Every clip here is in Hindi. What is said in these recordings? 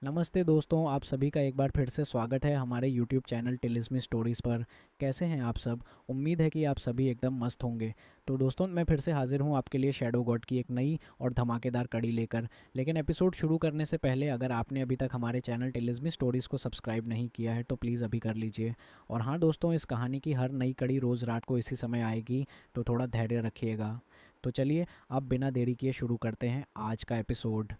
नमस्ते दोस्तों, आप सभी का एक बार फिर से स्वागत है हमारे यूट्यूब चैनल टिलिस्मी स्टोरीज़ पर। कैसे हैं आप सब? उम्मीद है कि आप सभी एकदम मस्त होंगे। तो दोस्तों, मैं फिर से हाजिर हूं आपके लिए शैडो गॉड की एक नई और धमाकेदार कड़ी लेकर। लेकिन एपिसोड शुरू करने से पहले अगर आपने अभी तक हमारे चैनल टिलिस्मी स्टोरीज़ को सब्सक्राइब नहीं किया है तो प्लीज़ अभी कर लीजिए। और हाँ दोस्तों, इस कहानी की हर नई कड़ी रोज़ रात को इसी समय आएगी, तो थोड़ा धैर्य रखिएगा। तो चलिए, अब बिना देरी किए शुरू करते हैं आज का एपिसोड।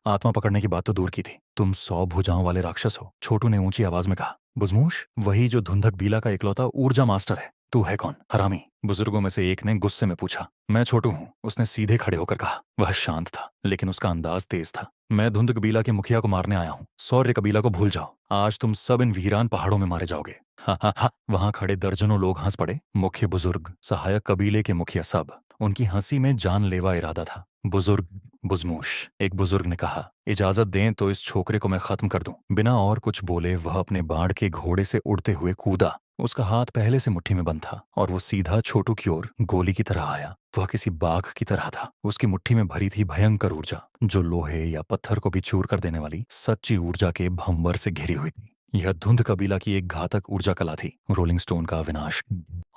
आत्मा पकड़ने की बात तो दूर की थी, तुम 100 भुजाओं वाले राक्षस हो। छोटू ने ऊंची आवाज में कहा। बुजमूश, वही जो धुंधक बीला का इकलौता ऊर्जा मास्टर है। तू है कौन, हरामी? बुजुर्गों में से एक ने गुस्से में पूछा। मैं छोटू हूँ, उसने सीधे खड़े होकर कहा। वह शांत था, लेकिन उसका अंदाज तेज था। मैं धुंध कबीला के मुखिया को मारने आया हूँ। सौर्य कबीला को भूल जाओ, आज तुम सब इन वीरान पहाड़ों में मारे जाओगे। हा हा हा। वहां खड़े दर्जनों लोग हंस पड़े। मुख्य बुजुर्ग, सहायक कबीले के मुखिया, सब। उनकी हंसी में जानलेवा इरादा था। बुजुर्ग बुजमूश, एक बुजुर्ग ने कहा, इजाजत दें तो इस छोकरे को मैं खत्म कर दूं। बिना और कुछ बोले वह अपने बाढ़ के घोड़े से उड़ते हुए कूदा। उसका हाथ पहले से मुट्ठी में बंद था और वो सीधा छोटू की ओर गोली की तरह आया। वह किसी बाघ की तरह था। उसकी मुट्ठी में भरी थी भयंकर ऊर्जा, जो लोहे या पत्थर को भी चूर कर देने वाली सच्ची ऊर्जा के भंवर से घिरी हुई थी। यह धुंध कबीला की एक घातक ऊर्जा कला थी, रोलिंग स्टोन का विनाश।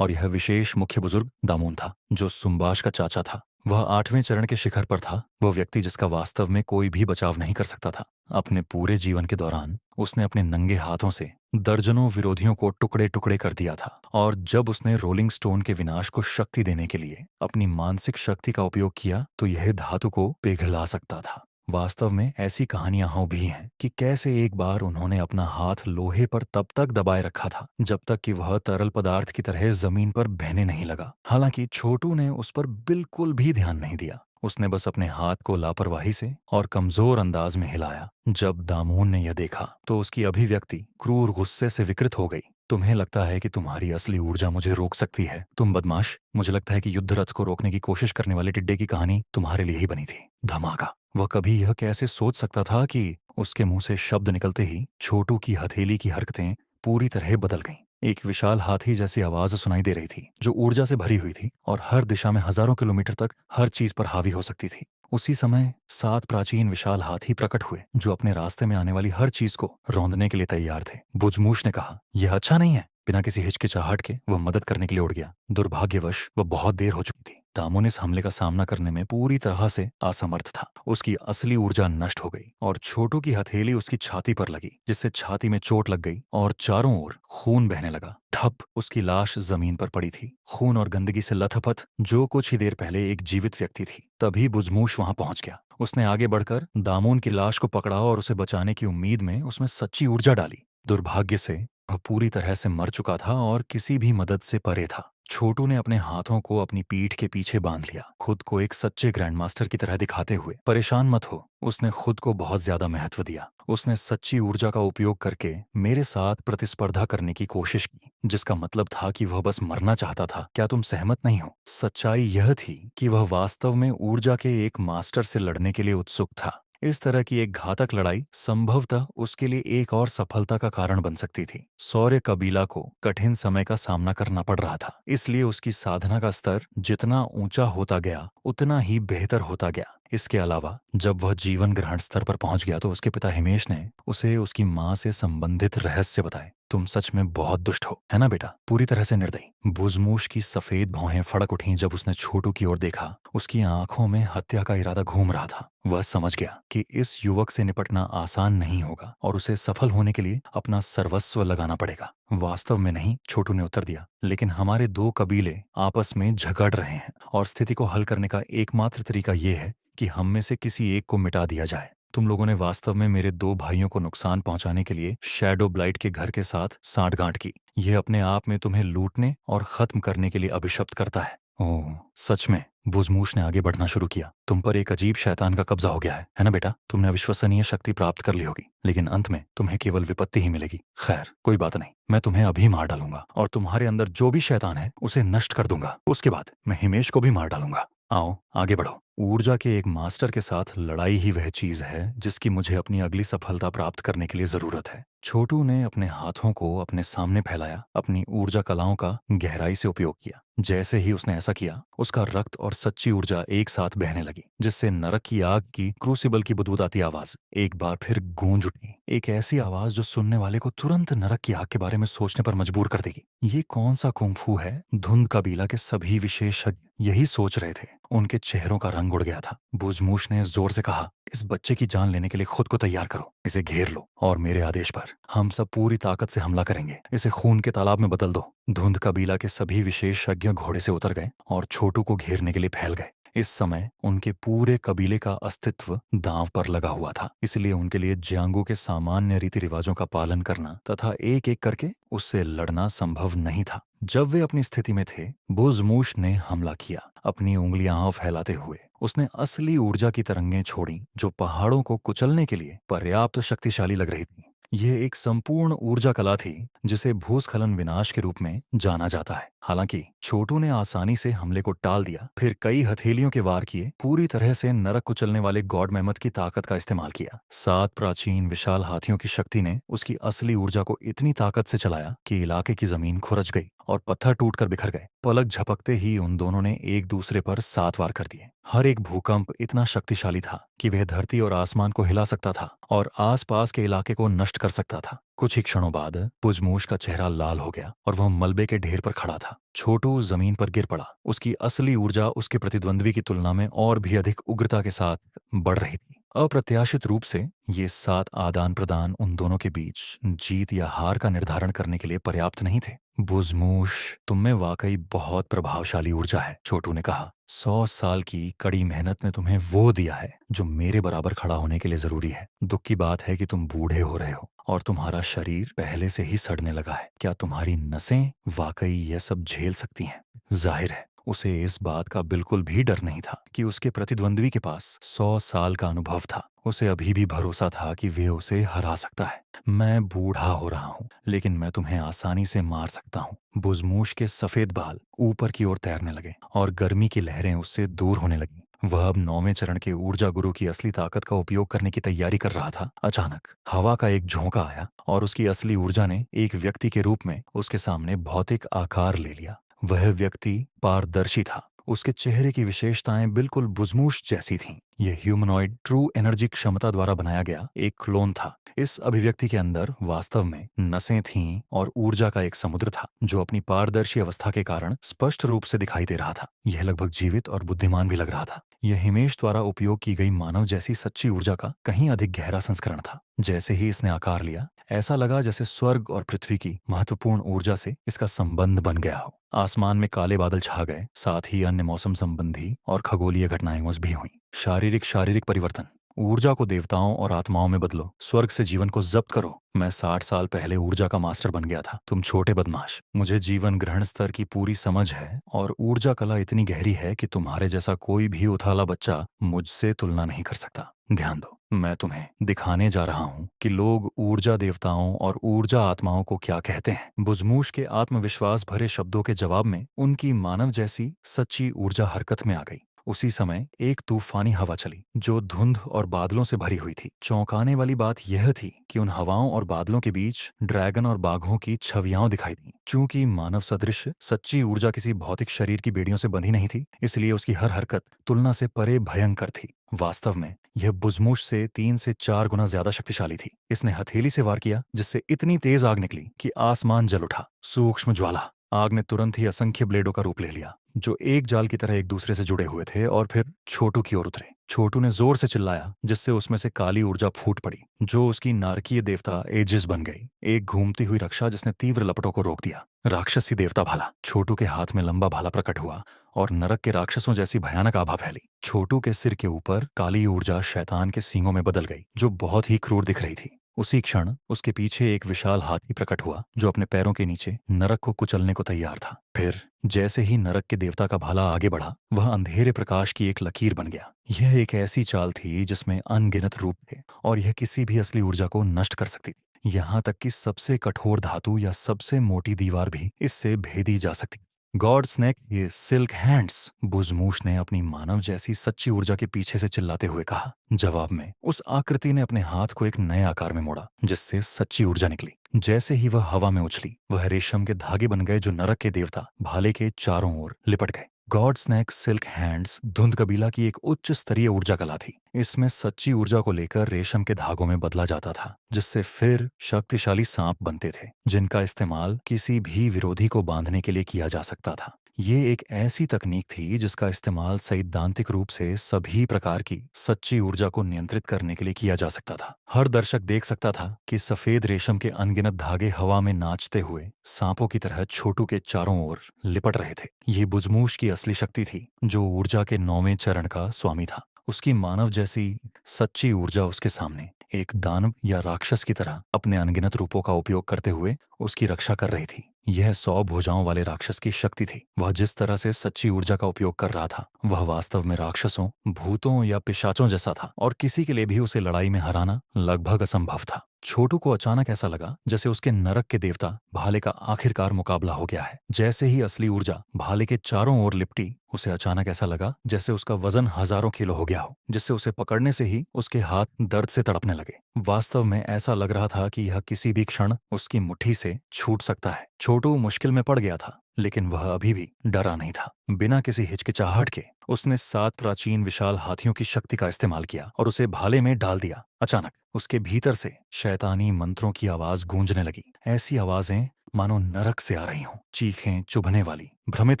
और यह विशेष मुख्य बुजुर्ग दामून था, जो सुम्बाश का चाचा था। वह 8वें चरण के शिखर पर था, वह व्यक्ति जिसका वास्तव में कोई भी बचाव नहीं कर सकता था। अपने पूरे जीवन के दौरान उसने अपने नंगे हाथों से दर्जनों विरोधियों को टुकड़े टुकड़े कर दिया था। और जब उसने रोलिंग स्टोन के विनाश को शक्ति देने के लिए अपनी मानसिक शक्ति का उपयोग किया तो यह धातु को पिघला सकता था। वास्तव में ऐसी कहानियां हो भी हैं कि कैसे एक बार उन्होंने अपना हाथ लोहे पर तब तक दबाए रखा था जब तक कि वह तरल पदार्थ की तरह जमीन पर बहने नहीं लगा। हालांकि छोटू ने उस पर बिल्कुल भी ध्यान नहीं दिया। उसने बस अपने हाथ को लापरवाही से और कमजोर अंदाज में हिलाया। जब दामून ने यह देखा तो उसकी अभिव्यक्ति क्रूर गुस्से से विकृत हो गई। तुम्हें लगता है कि तुम्हारी असली ऊर्जा मुझे रोक सकती है, तुम बदमाश? मुझे लगता है कि युद्ध रथ को रोकने की कोशिश करने वाले टिड्डे की कहानी तुम्हारे लिए ही बनी थी। धमाका। वह कभी यह कैसे सोच सकता था कि उसके मुंह से शब्द निकलते ही छोटू की हथेली की हरकतें पूरी तरह बदल गईं। एक विशाल हाथी जैसी आवाज सुनाई दे रही थी, जो ऊर्जा से भरी हुई थी और हर दिशा में हजारों किलोमीटर तक हर चीज पर हावी हो सकती थी। उसी समय 7 प्राचीन विशाल हाथी प्रकट हुए, जो अपने रास्ते में आने वाली हर चीज को रौंदने के लिए तैयार थे। बुजमूश ने कहा, यह अच्छा नहीं है। बिना किसी हिचकिचाहट के वह मदद करने के लिए उड़ गया। दुर्भाग्यवश वह बहुत देर हो चुकी थी। दामोन इस हमले का सामना करने में पूरी तरह से असमर्थ था। उसकी असली ऊर्जा नष्ट हो गई और छोटू की हथेली उसकी छाती पर लगी, जिससे छाती में चोट लग गई और चारों ओर खून बहने लगा। धप, उसकी लाश जमीन पर पड़ी थी, खून और गंदगी से लथपथ, जो कुछ ही देर पहले एक जीवित व्यक्ति थी। तभी बुजमूश वहां पहुंच गया। उसने आगे बढ़कर दामोन की लाश को पकड़ा और उसे बचाने की उम्मीद में उसमें सच्ची ऊर्जा डाली। दुर्भाग्य से वह पूरी तरह से मर चुका था और किसी भी मदद से परे था। छोटू ने अपने हाथों को अपनी पीठ के पीछे बांध लिया, खुद को एक सच्चे ग्रैंडमास्टर की तरह दिखाते हुए। परेशान मत हो, उसने खुद को बहुत ज्यादा महत्व दिया। उसने सच्ची ऊर्जा का उपयोग करके मेरे साथ प्रतिस्पर्धा करने की कोशिश की, जिसका मतलब था कि वह बस मरना चाहता था। क्या तुम सहमत नहीं हो? सच्चाई यह थी कि वह वास्तव में ऊर्जा के एक मास्टर से लड़ने के लिए उत्सुक था। इस तरह की एक घातक लड़ाई संभवतः उसके लिए एक और सफलता का कारण बन सकती थी। सौर्य कबीला को कठिन समय का सामना करना पड़ रहा था, इसलिए उसकी साधना का स्तर जितना ऊंचा होता गया उतना ही बेहतर होता गया। इसके अलावा जब वह जीवन ग्रहण स्तर पर पहुंच गया तो उसके पिता हिमेश ने उसे उसकी मां से संबंधित रहस्य बताए। तुम सच में बहुत दुष्ट हो, है ना बेटा? पूरी तरह से निर्दयी। बुजमूश की सफेद भौहें फड़क उठीं जब उसने छोटू की ओर देखा। उसकी आंखों में हत्या का इरादा घूम रहा था। वह समझ गया कि इस युवक से निपटना आसान नहीं होगा और उसे सफल होने के लिए अपना सर्वस्व लगाना पड़ेगा। वास्तव में नहीं, छोटू ने उत्तर दिया, लेकिन हमारे दो कबीले आपस में झगड़ रहे हैं और स्थिति को हल करने का एकमात्र तरीका यह है कि हम में से किसी एक को मिटा दिया जाए। तुम लोगों ने वास्तव में मेरे 2 भाइयों को नुकसान पहुंचाने के लिए शैडो ब्लाइट के घर के साथ सांठगांठ की। यह अपने आप में तुम्हें लूटने और खत्म करने के लिए अभिशप्त करता है। ओह, सच में? बुजमूश ने आगे बढ़ना शुरू किया। तुम पर एक अजीब शैतान का कब्जा हो गया है ना बेटा? तुमने अविश्वसनीय शक्ति प्राप्त कर ली होगी, लेकिन अंत में तुम्हें केवल विपत्ति ही मिलेगी। खैर, कोई बात नहीं, मैं तुम्हें अभी मार डालूंगा और तुम्हारे अंदर जो भी शैतान है उसे नष्ट कर दूंगा। उसके बाद मैं हिमेश को भी मार डालूंगा। आओ, आगे बढ़ो। ऊर्जा के एक मास्टर के साथ लड़ाई ही वह चीज है जिसकी मुझे अपनी अगली सफलता प्राप्त करने के लिए जरूरत है। छोटू ने अपने हाथों को अपने सामने फैलाया, अपनी ऊर्जा कलाओं का गहराई से उपयोग किया। जैसे ही उसने ऐसा किया, उसका रक्त और सच्ची ऊर्जा एक साथ बहने लगी, जिससे नरक की आग की क्रूसिबल की बुदबुदाती आवाज एक बार फिर गूंज उठी। एक ऐसी आवाज जो सुनने वाले को तुरंत नरक की आग के बारे में सोचने पर मजबूर कर देगी। ये कौन सा कुंफू है? धुंध कबीला के सभी विशेषज्ञ यही सोच रहे थे। उनके चेहरों का रंग उड़ गया था। बुजमूश ने जोर से कहा, इस बच्चे की जान लेने के लिए खुद को तैयार करो, इसे घेर लो और मेरे आदेश पर हम सब पूरी ताकत से हमला करेंगे। इसे खून के तालाब में बदल दो। धुंध कबीला के सभी विशेषज्ञ घोड़े से उतर गए और छोटू को घेरने के लिए फैल गए। इस समय उनके पूरे कबीले का अस्तित्व दांव पर लगा हुआ था, इसलिए उनके लिए जियांगू के सामान्य रीति रिवाजों का पालन करना तथा एक एक करके उससे लड़ना संभव नहीं था। जब वे अपनी स्थिति में थे, बुजमूश ने हमला किया। अपनी उंगलियां फैलाते हुए उसने असली ऊर्जा की तरंगें छोड़ी जो पहाड़ों को कुचलने के लिए पर्याप्त शक्तिशाली लग रही थी। यह एक संपूर्ण ऊर्जा कला थी जिसे भूस्खलन विनाश के रूप में जाना जाता है। हालांकि छोटू ने आसानी से हमले को टाल दिया, फिर कई हथेलियों के वार किए, पूरी तरह से नरक कुचलने वाले गॉड मेमथ की ताकत का इस्तेमाल किया। 7 प्राचीन विशाल हाथियों की शक्ति ने उसकी असली ऊर्जा को इतनी ताकत से चलाया कि इलाके की जमीन खुरच गई और पत्थर टूटकर बिखर गए। पलक झपकते ही उन दोनों ने एक दूसरे पर 7 वार कर दिए। हर एक भूकंप इतना शक्तिशाली था कि वह धरती और आसमान को हिला सकता था और आसपास के इलाके को नष्ट कर सकता था। कुछ ही क्षणों बाद पुजमूश का चेहरा लाल हो गया और वह मलबे के ढेर पर खड़ा था। छोटू जमीन पर गिर पड़ा। उसकी असली ऊर्जा उसके प्रतिद्वंद्वी की तुलना में और भी अधिक उग्रता के साथ बढ़ रही थी। अप्रत्याशित रूप से ये 7 आदान प्रदान उन दोनों के बीच जीत या हार का निर्धारण करने के लिए पर्याप्त नहीं थे। बुजमूश, तुम में वाकई बहुत प्रभावशाली ऊर्जा है, छोटू ने कहा। 100 साल की कड़ी मेहनत ने तुम्हें वो दिया है जो मेरे बराबर खड़ा होने के लिए जरूरी है। दुख की बात है कि तुम बूढ़े हो रहे हो और तुम्हारा शरीर पहले से ही सड़ने लगा है। क्या तुम्हारी नसें वाकई यह सब झेल सकती हैं? जाहिर है उसे इस बात का बिल्कुल भी डर नहीं था कि उसके प्रतिद्वंद्वी के पास 100 साल का अनुभव था। उसे अभी भी भरोसा था कि वे उसे हरा सकता है। मैं बूढ़ा हो रहा हूँ, लेकिन मैं तुम्हें आसानी से मार सकता हूँ। बुजमूश के सफेद बाल ऊपर की ओर तैरने लगे और गर्मी की लहरें उससे दूर होने लगीं। वह अब 9वें चरण के ऊर्जा गुरु की असली ताकत का उपयोग करने की तैयारी कर रहा था। अचानक हवा का एक झोंका आया और उसकी असली ऊर्जा ने एक व्यक्ति के रूप में उसके सामने भौतिक आकार ले लिया। वह व्यक्ति पारदर्शी था। उसके चेहरे की विशेषताएं बिल्कुल बुजमूश जैसी थीं। यह ह्यूमनॉइड ट्रू एनर्जी क्षमता द्वारा बनाया गया एक क्लोन था। इस अभिव्यक्ति के अंदर वास्तव में नसें थीं और ऊर्जा का एक समुद्र था जो अपनी पारदर्शी अवस्था के कारण स्पष्ट रूप से दिखाई दे रहा था। यह लगभग जीवित और बुद्धिमान भी लग रहा था। यह हिमेश द्वारा उपयोग की गई मानव जैसी सच्ची ऊर्जा का कहीं अधिक गहरा संस्करण था। जैसे ही इसने आकार लिया, ऐसा लगा जैसे स्वर्ग और पृथ्वी की महत्वपूर्ण ऊर्जा से इसका संबंध बन गया हो। आसमान में काले बादल छा गए, साथ ही अन्य मौसम संबंधी और खगोलीय घटनाएं भी हुईं। शारीरिक परिवर्तन। ऊर्जा को देवताओं और आत्माओं में बदलो, स्वर्ग से जीवन को जब्त करो। मैं 60 साल पहले ऊर्जा का मास्टर बन गया था, तुम छोटे बदमाश। मुझे जीवन ग्रहण स्तर की पूरी समझ है और ऊर्जा कला इतनी गहरी है कि तुम्हारे जैसा कोई भी उथाला बच्चा मुझसे तुलना नहीं कर सकता। ध्यान दो, मैं तुम्हें दिखाने जा रहा हूँ कि लोग ऊर्जा देवताओं और ऊर्जा आत्माओं को क्या कहते हैं। बुजमूश के आत्मविश्वास भरे शब्दों के जवाब में उनकी मानव जैसी सच्ची ऊर्जा हरकत में आ गई। उसी समय एक तूफानी हवा चली जो धुंध और बादलों से भरी हुई थी। चौंकाने वाली बात यह थी कि उन हवाओं और बादलों के बीच ड्रैगन और बाघों की छवियां दिखाई दी। चूंकि मानव सदृश सच्ची ऊर्जा किसी भौतिक शरीर की बेड़ियों से बंधी नहीं थी, इसलिए उसकी हर हरकत तुलना से परे भयंकर थी। वास्तव में यह बुजमूश से 3 से 4 गुना ज्यादा शक्तिशाली थी। इसने हथेली से वार किया जिससे इतनी तेज आग निकली कि आसमान जल उठा। सूक्ष्म ज्वाला। आग ने तुरंत ही असंख्य ब्लेडों का रूप ले लिया जो एक जाल की तरह एक दूसरे से जुड़े हुए थे और फिर छोटू की ओर उतरे। छोटू ने जोर से चिल्लाया जिससे उसमें से काली ऊर्जा फूट पड़ी जो उसकी नारकीय देवता एजिस बन गई, एक घूमती हुई रक्षा जिसने तीव्र लपटों को रोक दिया। राक्षसी देवता भाला। छोटू के हाथ में लंबा भाला प्रकट हुआ और नरक के राक्षसों जैसी भयानक आभा फैली। छोटू के सिर के ऊपर काली ऊर्जा शैतान के सींगों में बदल गई जो बहुत ही क्रूर दिख रही थी। उसी क्षण उसके पीछे एक विशाल हाथी प्रकट हुआ जो अपने पैरों के नीचे नरक को कुचलने को तैयार था। फिर जैसे ही नरक के देवता का भाला आगे बढ़ा, वह अंधेरे प्रकाश की एक लकीर बन गया। यह एक ऐसी चाल थी जिसमें अनगिनत रूप थे और यह किसी भी असली ऊर्जा को नष्ट कर सकती थी। यहाँ तक कि सबसे कठोर धातु या सबसे मोटी दीवार भी इससे भेदी जा सकती। गॉड स्नेक ये सिल्क हैंड्स, बुजमूश ने अपनी मानव जैसी सच्ची ऊर्जा के पीछे से चिल्लाते हुए कहा। जवाब में उस आकृति ने अपने हाथ को एक नए आकार में मोड़ा जिससे सच्ची ऊर्जा निकली। जैसे ही वह हवा में उछली, वह रेशम के धागे बन गए जो नरक के देवता भाले के चारों ओर लिपट गए। गॉड स्नैक सिल्क हैंड्स धुंध कबीला की एक उच्च स्तरीय ऊर्जा कला थी। इसमें सच्ची ऊर्जा को लेकर रेशम के धागों में बदला जाता था, जिससे फिर शक्तिशाली सांप बनते थे जिनका इस्तेमाल किसी भी विरोधी को बांधने के लिए किया जा सकता था। ये एक ऐसी तकनीक थी जिसका इस्तेमाल सैद्धांतिक रूप से सभी प्रकार की सच्ची ऊर्जा को नियंत्रित करने के लिए किया जा सकता था। हर दर्शक देख सकता था कि सफेद रेशम के अनगिनत धागे हवा में नाचते हुए सांपों की तरह छोटू के चारों ओर लिपट रहे थे। ये बुजमूश की असली शक्ति थी, जो ऊर्जा के 9वें चरण का स्वामी था। उसकी मानव जैसी सच्ची ऊर्जा उसके सामने एक दानव या राक्षस की तरह अपने अनगिनत रूपों का उपयोग करते हुए उसकी रक्षा कर रही थी। यह 100 भुजाओं वाले राक्षस की शक्ति थी। वह जिस तरह से सच्ची ऊर्जा का उपयोग कर रहा था, वह वास्तव में राक्षसों, भूतों या पिशाचों जैसा था, और किसी के लिए भी उसे लड़ाई में हराना लगभग असंभव था। छोटू को अचानक ऐसा लगा जैसे उसके नरक के देवता भाले का आखिरकार मुकाबला हो गया है। जैसे ही असली ऊर्जा भाले के चारों ओर लिपटी, उसे अचानक ऐसा लगा जैसे उसका वजन हजारों किलो हो गया हो, जिससे उसे पकड़ने से ही उसके हाथ दर्द से तड़पने लगे। वास्तव में ऐसा लग रहा था कि यह किसी भी क्षण उसकी मुट्ठी से छूट सकता है। छोटू मुश्किल में पड़ गया था, लेकिन वह अभी भी डरा नहीं था। बिना किसी हिचकिचाहट के उसने 7 प्राचीन विशाल हाथियों की शक्ति का इस्तेमाल किया और उसे भाले में डाल दिया। अचानक उसके भीतर से शैतानी मंत्रों की आवाज गूंजने लगी। ऐसी आवाजें मानो नरक से आ रही हों, चीखें चुभने वाली, भ्रमित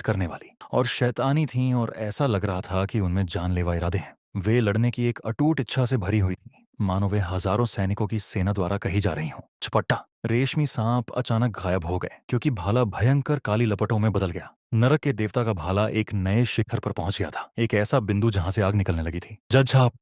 करने वाली और शैतानी थीं, और ऐसा लग रहा था कि उनमें जानलेवा इरादे हैं। वे लड़ने की एक अटूट इच्छा से भरी हुई थी, मानो वे हजारों सैनिकों की सेना द्वारा कही जा रही हों। झपट्टा! रेशमी सांप अचानक गायब हो गए, क्योंकि भाला भयंकर काली लपटों में बदल गया। नरक के देवता का भाला एक नए शिखर पर पहुंच गया था, एक ऐसा बिंदु जहां से आग निकलने लगी थी। जज्झाप!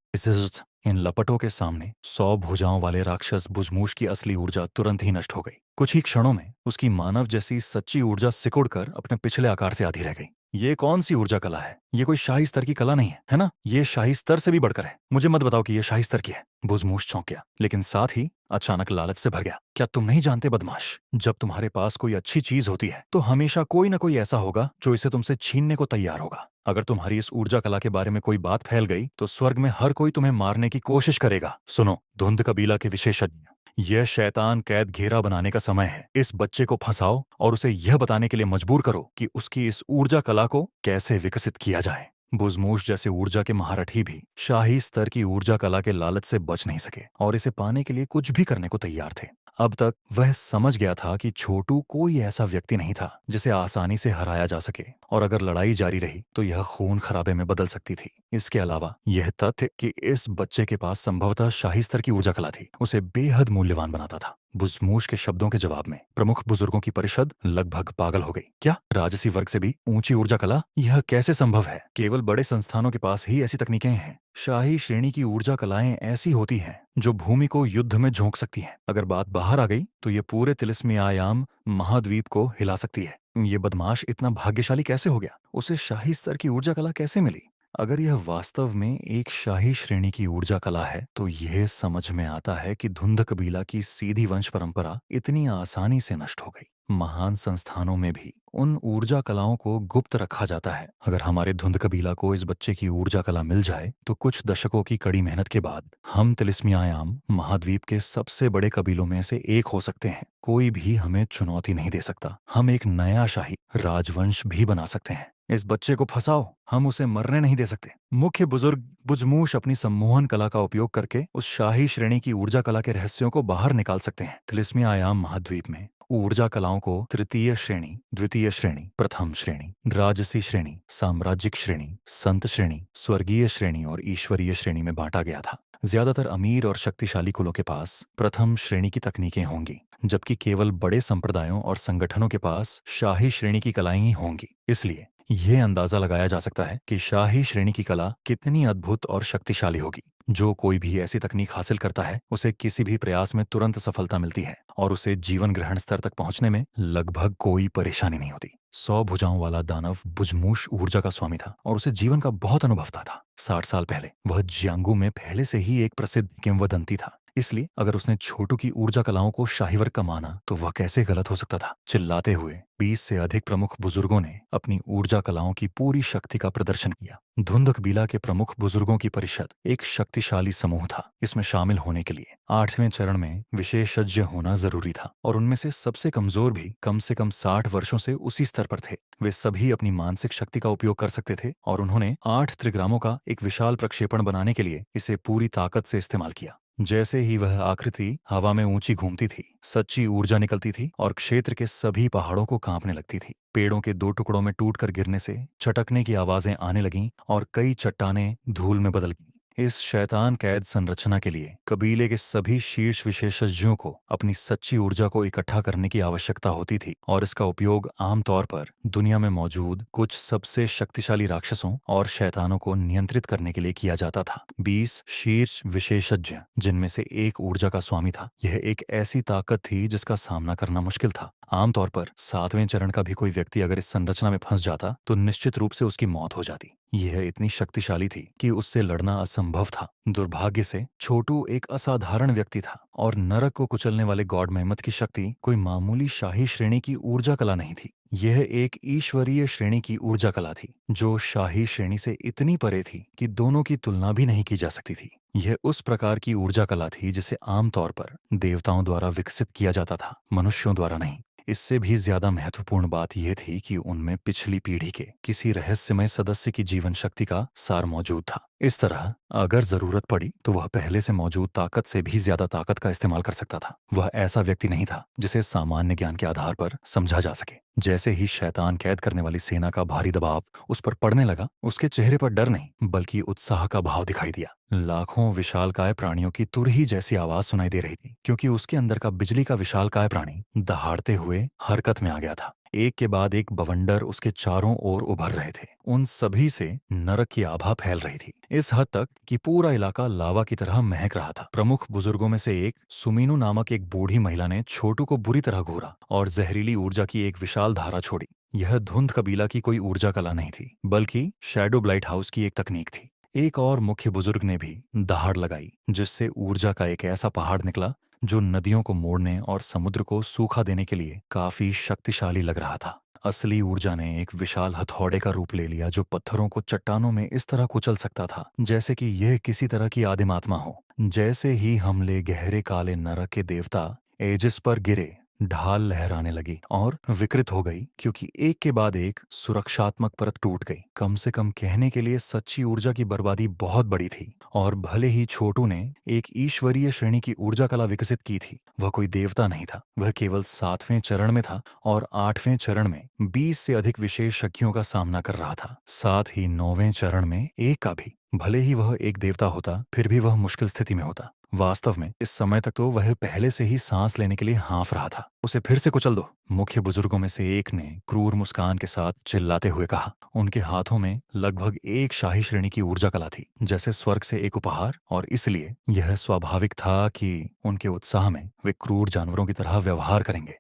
इन लपटों के सामने 100 भुजाओं वाले राक्षस बुजमूश की असली ऊर्जा तुरंत ही नष्ट हो गई। कुछ ही क्षणों में उसकी मानव जैसी सच्ची ऊर्जा सिकुड़कर अपने पिछले आकार से आधी रह गई। ये कौन सी ऊर्जा कला है? ये कोई शाही स्तर की कला नहीं है, है ना? ये शाही स्तर से भी बढ़कर है। मुझे मत बताओ कि ये शाही स्तर की है। बुजमूश चौंक गया, लेकिन साथ ही अचानक लालच से भर गया। क्या तुम नहीं जानते बदमाश, जब तुम्हारे पास कोई अच्छी चीज होती है तो हमेशा कोई न कोई ऐसा होगा जो इसे तुमसे छीनने को तैयार होगा। अगर तुम्हारी इस ऊर्जा कला के बारे में कोई बात फैल गई तो स्वर्ग में हर कोई तुम्हें मारने की कोशिश करेगा। सुनो धुंध कबीला के विशेषज्ञ, यह शैतान कैद घेरा बनाने का समय है। इस बच्चे को फंसाओ और उसे यह बताने के लिए मजबूर करो कि उसकी इस ऊर्जा कला को कैसे विकसित किया जाए। बुजमूश जैसे ऊर्जा के महारथी भी शाही स्तर की ऊर्जा कला के लालच से बच नहीं सके और इसे पाने के लिए कुछ भी करने को तैयार थे। अब तक वह समझ गया था कि छोटू कोई ऐसा व्यक्ति नहीं था जिसे आसानी से हराया जा सके, और अगर लड़ाई जारी रही तो यह खून खराबे में बदल सकती थी। इसके अलावा यह तथ्य कि इस बच्चे के पास संभवतः शाही स्तर की ऊर्जा कला थी, उसे बेहद मूल्यवान बनाता था। बुजमूश के शब्दों के जवाब में प्रमुख बुजुर्गों की परिषद लगभग पागल हो गई। क्या राजसी वर्ग से भी ऊंची ऊर्जा कला? यह कैसे संभव है? केवल बड़े संस्थानों के पास ही ऐसी तकनीकें हैं। शाही श्रेणी की ऊर्जा कलाएं ऐसी होती हैं जो भूमि को युद्ध में झोंक सकती हैं। अगर बात बाहर आ गई तो ये पूरे तिलिस्मी आयाम महाद्वीप को हिला सकती है। ये बदमाश इतना भाग्यशाली कैसे हो गया? उसे शाही स्तर की ऊर्जा कला कैसे मिली? अगर यह वास्तव में एक शाही श्रेणी की ऊर्जा कला है तो यह समझ में आता है कि धुंध कबीला की सीधी वंश परंपरा इतनी आसानी से नष्ट हो गई। महान संस्थानों में भी उन ऊर्जा कलाओं को गुप्त रखा जाता है। अगर हमारे धुंध कबीला को इस बच्चे की ऊर्जा कला मिल जाए तो कुछ दशकों की कड़ी मेहनत के बाद हम तिलिस्मी आयाम महाद्वीप के सबसे बड़े कबीलों में से एक हो सकते हैं। कोई भी हमें चुनौती नहीं दे सकता। हम एक नया शाही राजवंश भी बना सकते हैं। इस बच्चे को फंसाओ, हम उसे मरने नहीं दे सकते। मुख्य बुजुर्ग बुजमूश अपनी सम्मोहन कला का उपयोग करके उस शाही श्रेणी की ऊर्जा कला के रहस्यों को बाहर निकाल सकते हैं। तिलिस्मी आयाम महाद्वीप में ऊर्जा कलाओं को तृतीय श्रेणी, द्वितीय श्रेणी, प्रथम श्रेणी, राजसी श्रेणी, साम्राज्यिक श्रेणी, संत श्रेणी, स्वर्गीय श्रेणी और ईश्वरीय श्रेणी में बांटा गया था। ज्यादातर अमीर और शक्तिशाली कुलों के पास प्रथम श्रेणी की तकनीकें होंगी, जबकि केवल बड़े संप्रदायों और संगठनों के पास शाही श्रेणी की कलाएं ही होंगी। इसलिए यह अंदाजा लगाया जा सकता है कि शाही श्रेणी की कला कितनी अद्भुत और शक्तिशाली होगी। जो कोई भी ऐसी तकनीक हासिल करता है उसे किसी भी प्रयास में तुरंत सफलता मिलती है और उसे जीवन ग्रहण स्तर तक पहुंचने में लगभग कोई परेशानी नहीं होती। 100 भुजाओं वाला दानव बुजमूश ऊर्जा का स्वामी था और उसे जीवन का बहुत अनुभव था। 60 साल पहले वह जियांगू में पहले से ही एक प्रसिद्ध किंवदंती था। इसलिए अगर उसने छोटू की ऊर्जा कलाओं को शाही वर्ग का माना तो वह कैसे गलत हो सकता था। चिल्लाते हुए 20 से अधिक प्रमुख बुजुर्गों ने अपनी ऊर्जा कलाओं की पूरी शक्ति का प्रदर्शन किया। धुंध कबीला के प्रमुख बुजुर्गों की परिषद एक शक्तिशाली समूह था। इसमें शामिल होने के लिए 8वें चरण में विशेषज्ञ होना जरूरी था और उनमें से सबसे कमजोर भी कम से कम 60 वर्षों से उसी स्तर पर थे। वे सभी अपनी मानसिक शक्ति का उपयोग कर सकते थे और उन्होंने 8 त्रिग्रामों का एक विशाल प्रक्षेपण बनाने के लिए इसे पूरी ताकत से इस्तेमाल किया। जैसे ही वह आकृति हवा में ऊंची घूमती थी, सच्ची ऊर्जा निकलती थी और क्षेत्र के सभी पहाड़ों को कांपने लगती थी। पेड़ों के 2 टुकड़ों में टूटकर गिरने से चटकने की आवाजें आने लगीं और कई चट्टानें धूल में बदल गईं। इस शैतान कैद संरचना के लिए कबीले के सभी शीर्ष विशेषज्ञों को अपनी सच्ची ऊर्जा को इकट्ठा करने की आवश्यकता होती थी और इसका उपयोग आमतौर पर दुनिया में मौजूद कुछ सबसे शक्तिशाली राक्षसों और शैतानों को नियंत्रित करने के लिए किया जाता था। 20 शीर्ष विशेषज्ञ, जिनमें से एक ऊर्जा का स्वामी था। यह एक ऐसी ताकत थी जिसका सामना करना मुश्किल था। आमतौर पर 7वें चरण का भी कोई व्यक्ति अगर इस संरचना में फंस जाता तो निश्चित रूप से उसकी मौत हो जाती। यह इतनी शक्तिशाली थी कि उससे लड़ना असंभव था। दुर्भाग्य से छोटू एक असाधारण व्यक्ति था और नरक को कुचलने वाले गॉड मेहमत की शक्ति कोई मामूली शाही श्रेणी की ऊर्जा कला नहीं थी। यह एक ईश्वरीय श्रेणी की ऊर्जा कला थी जो शाही श्रेणी से इतनी परे थी कि दोनों की तुलना भी नहीं की जा सकती थी। यह उस प्रकार की ऊर्जा कला थी जिसे आमतौर पर देवताओं द्वारा विकसित किया जाता था, मनुष्यों द्वारा नहीं। इससे भी ज्यादा महत्वपूर्ण बात यह थी कि उनमें पिछली पीढ़ी के किसी रहस्यमय सदस्य की जीवन शक्ति का सार मौजूद था। इस तरह अगर जरूरत पड़ी तो वह पहले से मौजूद ताकत से भी ज्यादा ताकत का इस्तेमाल कर सकता था। वह ऐसा व्यक्ति नहीं था जिसे सामान्य ज्ञान के आधार पर समझा जा सके। जैसे ही शैतान कैद करने वाली सेना का भारी दबाव उस पर पड़ने लगा, उसके चेहरे पर डर नहीं बल्कि उत्साह का भाव दिखाई दिया। लाखों विशालकाय प्राणियों की तुरही जैसी आवाज सुनाई दे रही थी क्योंकि उसके अंदर का बिजली का विशालकाय प्राणी दहाड़ते हुए हरकत में आ गया था। एक के बाद एक बवंडर उसके चारों ओर उभर रहे थे। उन सभी से नरक की आभा फैल रही थी, इस हद तक कि पूरा इलाका लावा की तरह महक रहा था। प्रमुख बुजुर्गों में से एक सुमीनू नामक एक बूढ़ी महिला ने छोटू को बुरी तरह घूरा और जहरीली ऊर्जा की एक विशाल धारा छोड़ी। यह धुंध कबीला की कोई ऊर्जा कला नहीं थी बल्कि शैडो ब्लाइट हाउस की एक तकनीक थी। एक और मुख्य बुजुर्ग ने भी दहाड़ लगाई जिससे ऊर्जा का एक ऐसा पहाड़ निकला जो नदियों को मोड़ने और समुद्र को सूखा देने के लिए काफी शक्तिशाली लग रहा था। असली ऊर्जा ने एक विशाल हथौड़े का रूप ले लिया जो पत्थरों को चट्टानों में इस तरह कुचल सकता था जैसे कि यह किसी तरह की आदिम आत्मा हो। जैसे ही हमले गहरे काले नरक के देवता एजिस पर गिरे, ढाल लहराने लगी और विकृत हो गई क्योंकि एक के बाद एक सुरक्षात्मक परत टूट गई। कम से कम कहने के लिए सच्ची ऊर्जा की बर्बादी बहुत बड़ी थी और भले ही छोटू ने एक ईश्वरीय श्रेणी की ऊर्जा कला विकसित की थी, वह कोई देवता नहीं था। वह केवल 7वें चरण में था और 8वें चरण में 20 से अधिक विशेषज्ञों का सामना कर रहा था। साथ ही 9वें चरण में एक का भी। भले ही वह एक देवता होता फिर भी वह मुश्किल स्थिति में होता। वास्तव में इस समय तक तो वह पहले से ही सांस लेने के लिए हाँफ रहा था। उसे फिर से कुचल दो, मुख्य बुजुर्गों में से एक ने क्रूर मुस्कान के साथ चिल्लाते हुए कहा। उनके हाथों में लगभग एक शाही श्रेणी की ऊर्जा कला थी, जैसे स्वर्ग से एक उपहार, और इसलिए यह स्वाभाविक था कि उनके उत्साह में वे क्रूर जानवरों की तरह व्यवहार करेंगे।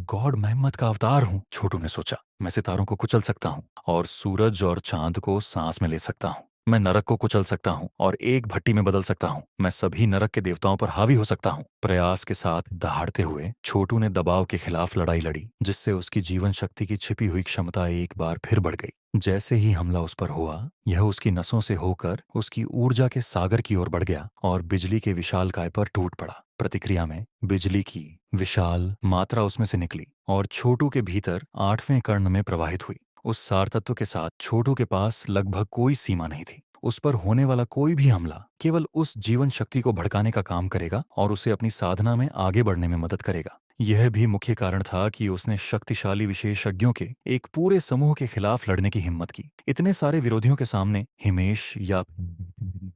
गॉड मोहम्मद का अवतार हूँ, छोटू ने सोचा। मैं सितारों को कुचल सकता हूँ और सूरज और चांद को सांस में ले सकता हूँ। मैं नरक को कुचल सकता हूँ और एक भट्टी में बदल सकता हूँ। मैं सभी नरक के देवताओं पर हावी हो सकता हूँ। प्रयास के साथ दहाड़ते हुए छोटू ने दबाव के खिलाफ लड़ाई लड़ी जिससे उसकी जीवन शक्ति की छिपी हुई क्षमता एक बार फिर बढ़ गई। जैसे ही हमला उस पर हुआ, यह उसकी नसों से होकर उसकी ऊर्जा के सागर की ओर बढ़ गया और बिजली के विशालकाय पर टूट पड़ा। प्रतिक्रिया में बिजली की विशाल मात्रा उसमें से निकली और छोटू के भीतर 8वें कर्ण में प्रवाहित हुई। उस सार तत्व के साथ छोटू के पास लगभग कोई सीमा नहीं थी। उस पर होने वाला कोई भी हमला केवल उस जीवन शक्ति को भड़काने का काम करेगा और उसे अपनी साधना में आगे बढ़ने में मदद करेगा। यह भी मुख्य कारण था कि उसने शक्तिशाली विशेषज्ञों के एक पूरे समूह के खिलाफ लड़ने की हिम्मत की। इतने सारे विरोधियों के सामने हिमेश या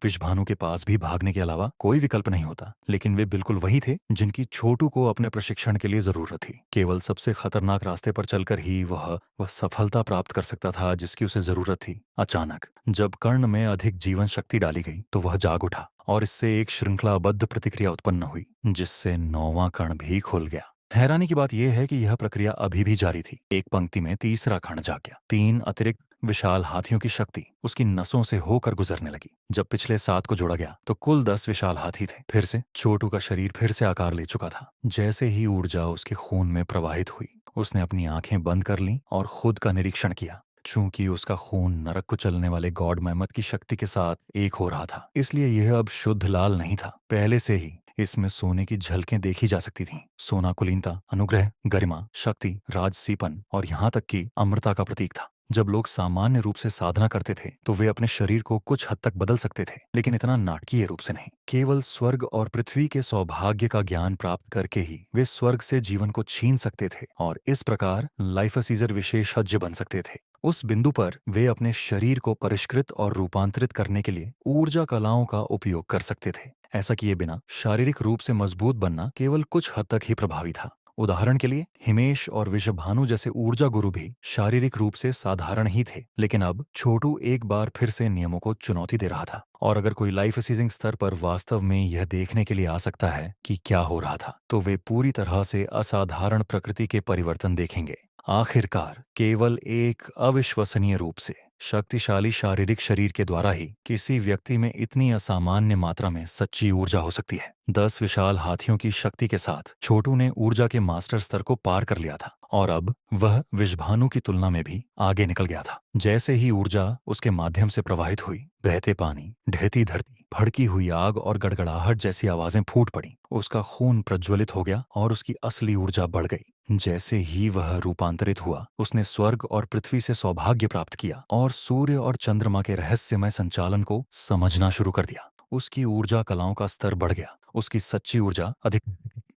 विषभानु के पास भी भागने के अलावा कोई विकल्प नहीं होता, लेकिन वे बिल्कुल वही थे जिनकी छोटू को अपने प्रशिक्षण के लिए जरूरत थी। केवल सबसे खतरनाक रास्ते पर चलकर ही वह सफलता प्राप्त कर सकता था जिसकी उसे जरूरत थी। अचानक जब कर्ण में अधिक जीवन शक्ति डाली गई तो वह जाग उठा और इससे एक श्रृंखलाबद्ध प्रतिक्रिया उत्पन्न हुई जिससे 9वां कर्ण भी खुल गया। हैरानी की बात यह है कि यह प्रक्रिया अभी भी जारी थी। एक पंक्ति में तीसरा कर्ण जाग गया। 3 अतिरिक्त विशाल हाथियों की शक्ति उसकी नसों से होकर गुजरने लगी। जब पिछले 7 को जोड़ा गया तो कुल 10 विशाल हाथी थे। फिर से छोटू का शरीर फिर से आकार ले चुका था। जैसे ही ऊर्जा उसके खून में प्रवाहित हुई, उसने अपनी आंखें बंद कर लीं और खुद का निरीक्षण किया। चूंकि उसका खून नरक को चलने वाले गॉड मैमथ की शक्ति के साथ एक हो रहा था, इसलिए यह अब शुद्ध लाल नहीं था। पहले से ही इसमें सोने की झलकें देखी जा सकती थीं। सोना कुलीनता, अनुग्रह, गरिमा, शक्ति, राजसीपन और यहाँ तक कि अमरता का प्रतीक था। जब लोग सामान्य रूप से साधना करते थे तो वे अपने शरीर को कुछ हद तक बदल सकते थे, लेकिन इतना नाटकीय रूप से नहीं। केवल स्वर्ग और पृथ्वी के सौभाग्य का ज्ञान प्राप्त करके ही वे स्वर्ग से जीवन को छीन सकते थे और इस प्रकार लाइफसीजर विशेषज्ञ बन सकते थे। उस बिंदु पर वे अपने शरीर को परिष्कृत और रूपांतरित करने के लिए ऊर्जा कलाओं का उपयोग कर सकते थे। ऐसा किए बिना शारीरिक रूप से मजबूत बनना केवल कुछ हद तक ही प्रभावी था। उदाहरण के लिए हिमेश और विषभानु जैसे ऊर्जा गुरु भी शारीरिक रूप से साधारण ही थे, लेकिन अब छोटू एक बार फिर से नियमों को चुनौती दे रहा था। और अगर कोई लाइफ सीजिंग स्तर पर वास्तव में यह देखने के लिए आ सकता है कि क्या हो रहा था, तो वे पूरी तरह से असाधारण प्रकृति के परिवर्तन देखेंगे। आखिरकार केवल एक अविश्वसनीय रूप से शक्तिशाली शारीरिक शरीर के द्वारा ही किसी व्यक्ति में इतनी असामान्य मात्रा में सच्ची ऊर्जा हो सकती है। 10 विशाल हाथियों की शक्ति के साथ छोटू ने ऊर्जा के मास्टर स्तर को पार कर लिया था और अब वह विषभानु की तुलना में भी आगे निकल गया था। जैसे ही ऊर्जा उसके माध्यम से प्रवाहित हुई, बहते पानी, ढहती धरती, भड़की हुई आग और गड़गड़ाहट जैसी आवाजें फूट पड़ी। उसका खून प्रज्वलित हो गया और उसकी असली ऊर्जा बढ़ गई। जैसे ही वह रूपांतरित हुआ, उसने स्वर्ग और पृथ्वी से सौभाग्य प्राप्त किया और सूर्य और चंद्रमा के रहस्यमय संचालन को समझना शुरू कर दिया। उसकी ऊर्जा कलाओं का स्तर बढ़ गया। उसकी सच्ची ऊर्जा अधिक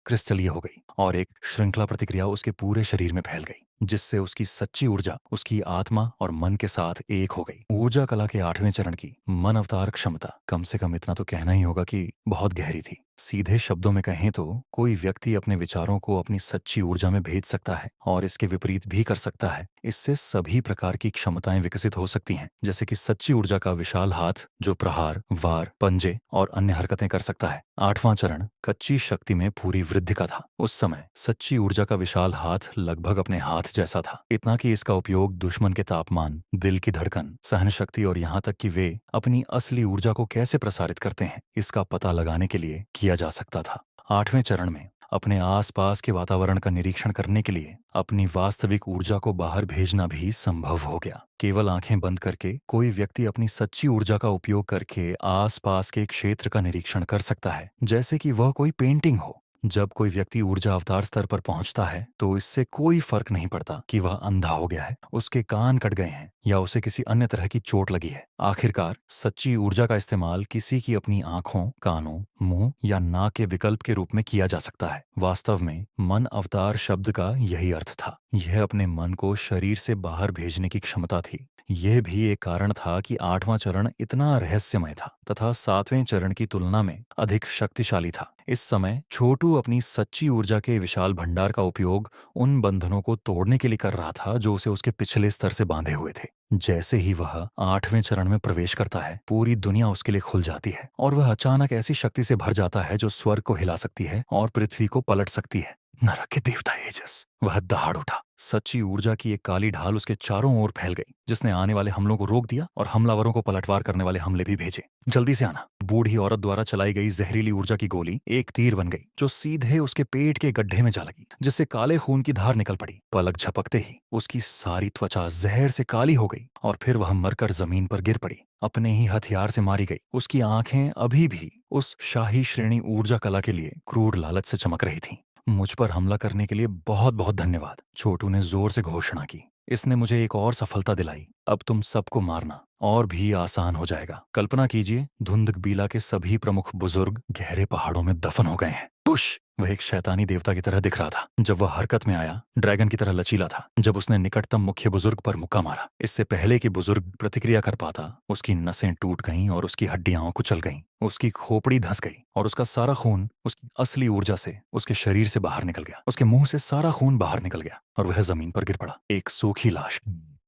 क्रिस्टलीय हो गई और एक श्रृंखला प्रतिक्रिया उसके पूरे शरीर में फैल गई, जिससे उसकी सच्ची ऊर्जा उसकी आत्मा और मन के साथ एक हो गई। ऊर्जा कला के 8वें चरण की मन अवतार क्षमता कम से कम इतना तो कहना ही होगा कि बहुत गहरी थी। सीधे शब्दों में कहें तो कोई व्यक्ति अपने विचारों को अपनी सच्ची ऊर्जा में भेज सकता है और इसके विपरीत भी कर सकता है। इससे सभी प्रकार की क्षमताएं विकसित हो सकती हैं, जैसे कि सच्ची ऊर्जा का विशाल हाथ जो प्रहार, वार, पंजे और अन्य हरकतें कर सकता है। 8वां चरण कच्ची शक्ति में पूरी वृद्धि का था। उस समय सच्ची ऊर्जा का विशाल हाथ लगभग अपने हाथ जैसा था, इतना कि इसका उपयोग दुश्मन के तापमान, दिल की धड़कन, सहन शक्ति और यहाँ तक कि वे अपनी असली ऊर्जा को कैसे प्रसारित करते हैं, इसका पता लगाने के लिए किया जा सकता था। 8वें चरण में अपने आसपास के वातावरण का निरीक्षण करने के लिए अपनी वास्तविक ऊर्जा को बाहर भेजना भी संभव हो गया। केवल आंखें बंद करके कोई व्यक्ति अपनी सच्ची ऊर्जा का उपयोग करके आसपास के क्षेत्र का निरीक्षण कर सकता है, जैसे कि वह कोई पेंटिंग हो। जब कोई व्यक्ति ऊर्जा अवतार स्तर पर पहुंचता है तो इससे कोई फर्क नहीं पड़ता कि वह अंधा हो गया है, उसके कान कट गए हैं या उसे किसी अन्य तरह की चोट लगी है। आखिरकार सच्ची ऊर्जा का इस्तेमाल किसी की अपनी आंखों, कानों, मुंह या नाक के विकल्प के रूप में किया जा सकता है। वास्तव में मन अवतार शब्द का यही अर्थ था। यह अपने मन को शरीर से बाहर भेजने की क्षमता थी। यह भी एक कारण था कि 8वां चरण इतना रहस्यमय था तथा 7वें चरण की तुलना में अधिक शक्तिशाली था। इस समय छोटू अपनी सच्ची ऊर्जा के विशाल भंडार का उपयोग उन बंधनों को तोड़ने के लिए कर रहा था जो उसे उसके पिछले स्तर से बांधे हुए थे। जैसे ही वह 8वें चरण में प्रवेश करता है, पूरी दुनिया उसके लिए खुल जाती है और वह अचानक ऐसी शक्ति से भर जाता है जो स्वर्ग को हिला सकती है और पृथ्वी को पलट सकती है। नरक के देवता एजस, वह दहाड़ उठा। सच्ची ऊर्जा की एक काली ढाल उसके चारों ओर फैल गई, जिसने आने वाले हमलों को रोक दिया और हमलावरों को पलटवार करने वाले हमले भी भेजे। जल्दी से आना। बूढ़ी औरत द्वारा चलाई गई जहरीली ऊर्जा की गोली एक तीर बन गई जो सीधे उसके पेट के गड्ढे में जा लगी, जिससे काले खून की धार निकल पड़ी। पलक झपकते ही उसकी सारी त्वचा जहर से काली हो गई और फिर वह मरकर जमीन पर गिर पड़ी, अपने ही हथियार से मारी गई। उसकी आंखें अभी भी उस शाही श्रेणी ऊर्जा कला के लिए क्रूर लालच से चमक रही थीं। मुझ पर हमला करने के लिए बहुत बहुत धन्यवाद, छोटू ने जोर से घोषणा की। इसने मुझे एक और सफलता दिलाई। अब तुम सबको मारना और भी आसान हो जाएगा। कल्पना कीजिए, धुंधक बीला के सभी प्रमुख बुजुर्ग गहरे पहाड़ों में दफन हो गए हैं। पुश! वह एक शैतानी देवता की तरह दिख रहा था। जब वह हरकत में आया, ड्रैगन की तरह लचीला था। जब उसने निकटतम मुख्य बुजुर्ग पर मुक्का मारा, इससे पहले कि बुजुर्ग प्रतिक्रिया कर पाता, उसकी नसें टूट गईं और उसकी हड्डियां कुचल गईं। उसकी खोपड़ी धंस गई और उसका सारा खून उसकी असली ऊर्जा से उसके शरीर से बाहर निकल गया। उसके मुंह से सारा खून बाहर निकल गया और वह जमीन पर गिर पड़ा, एक सूखी लाश।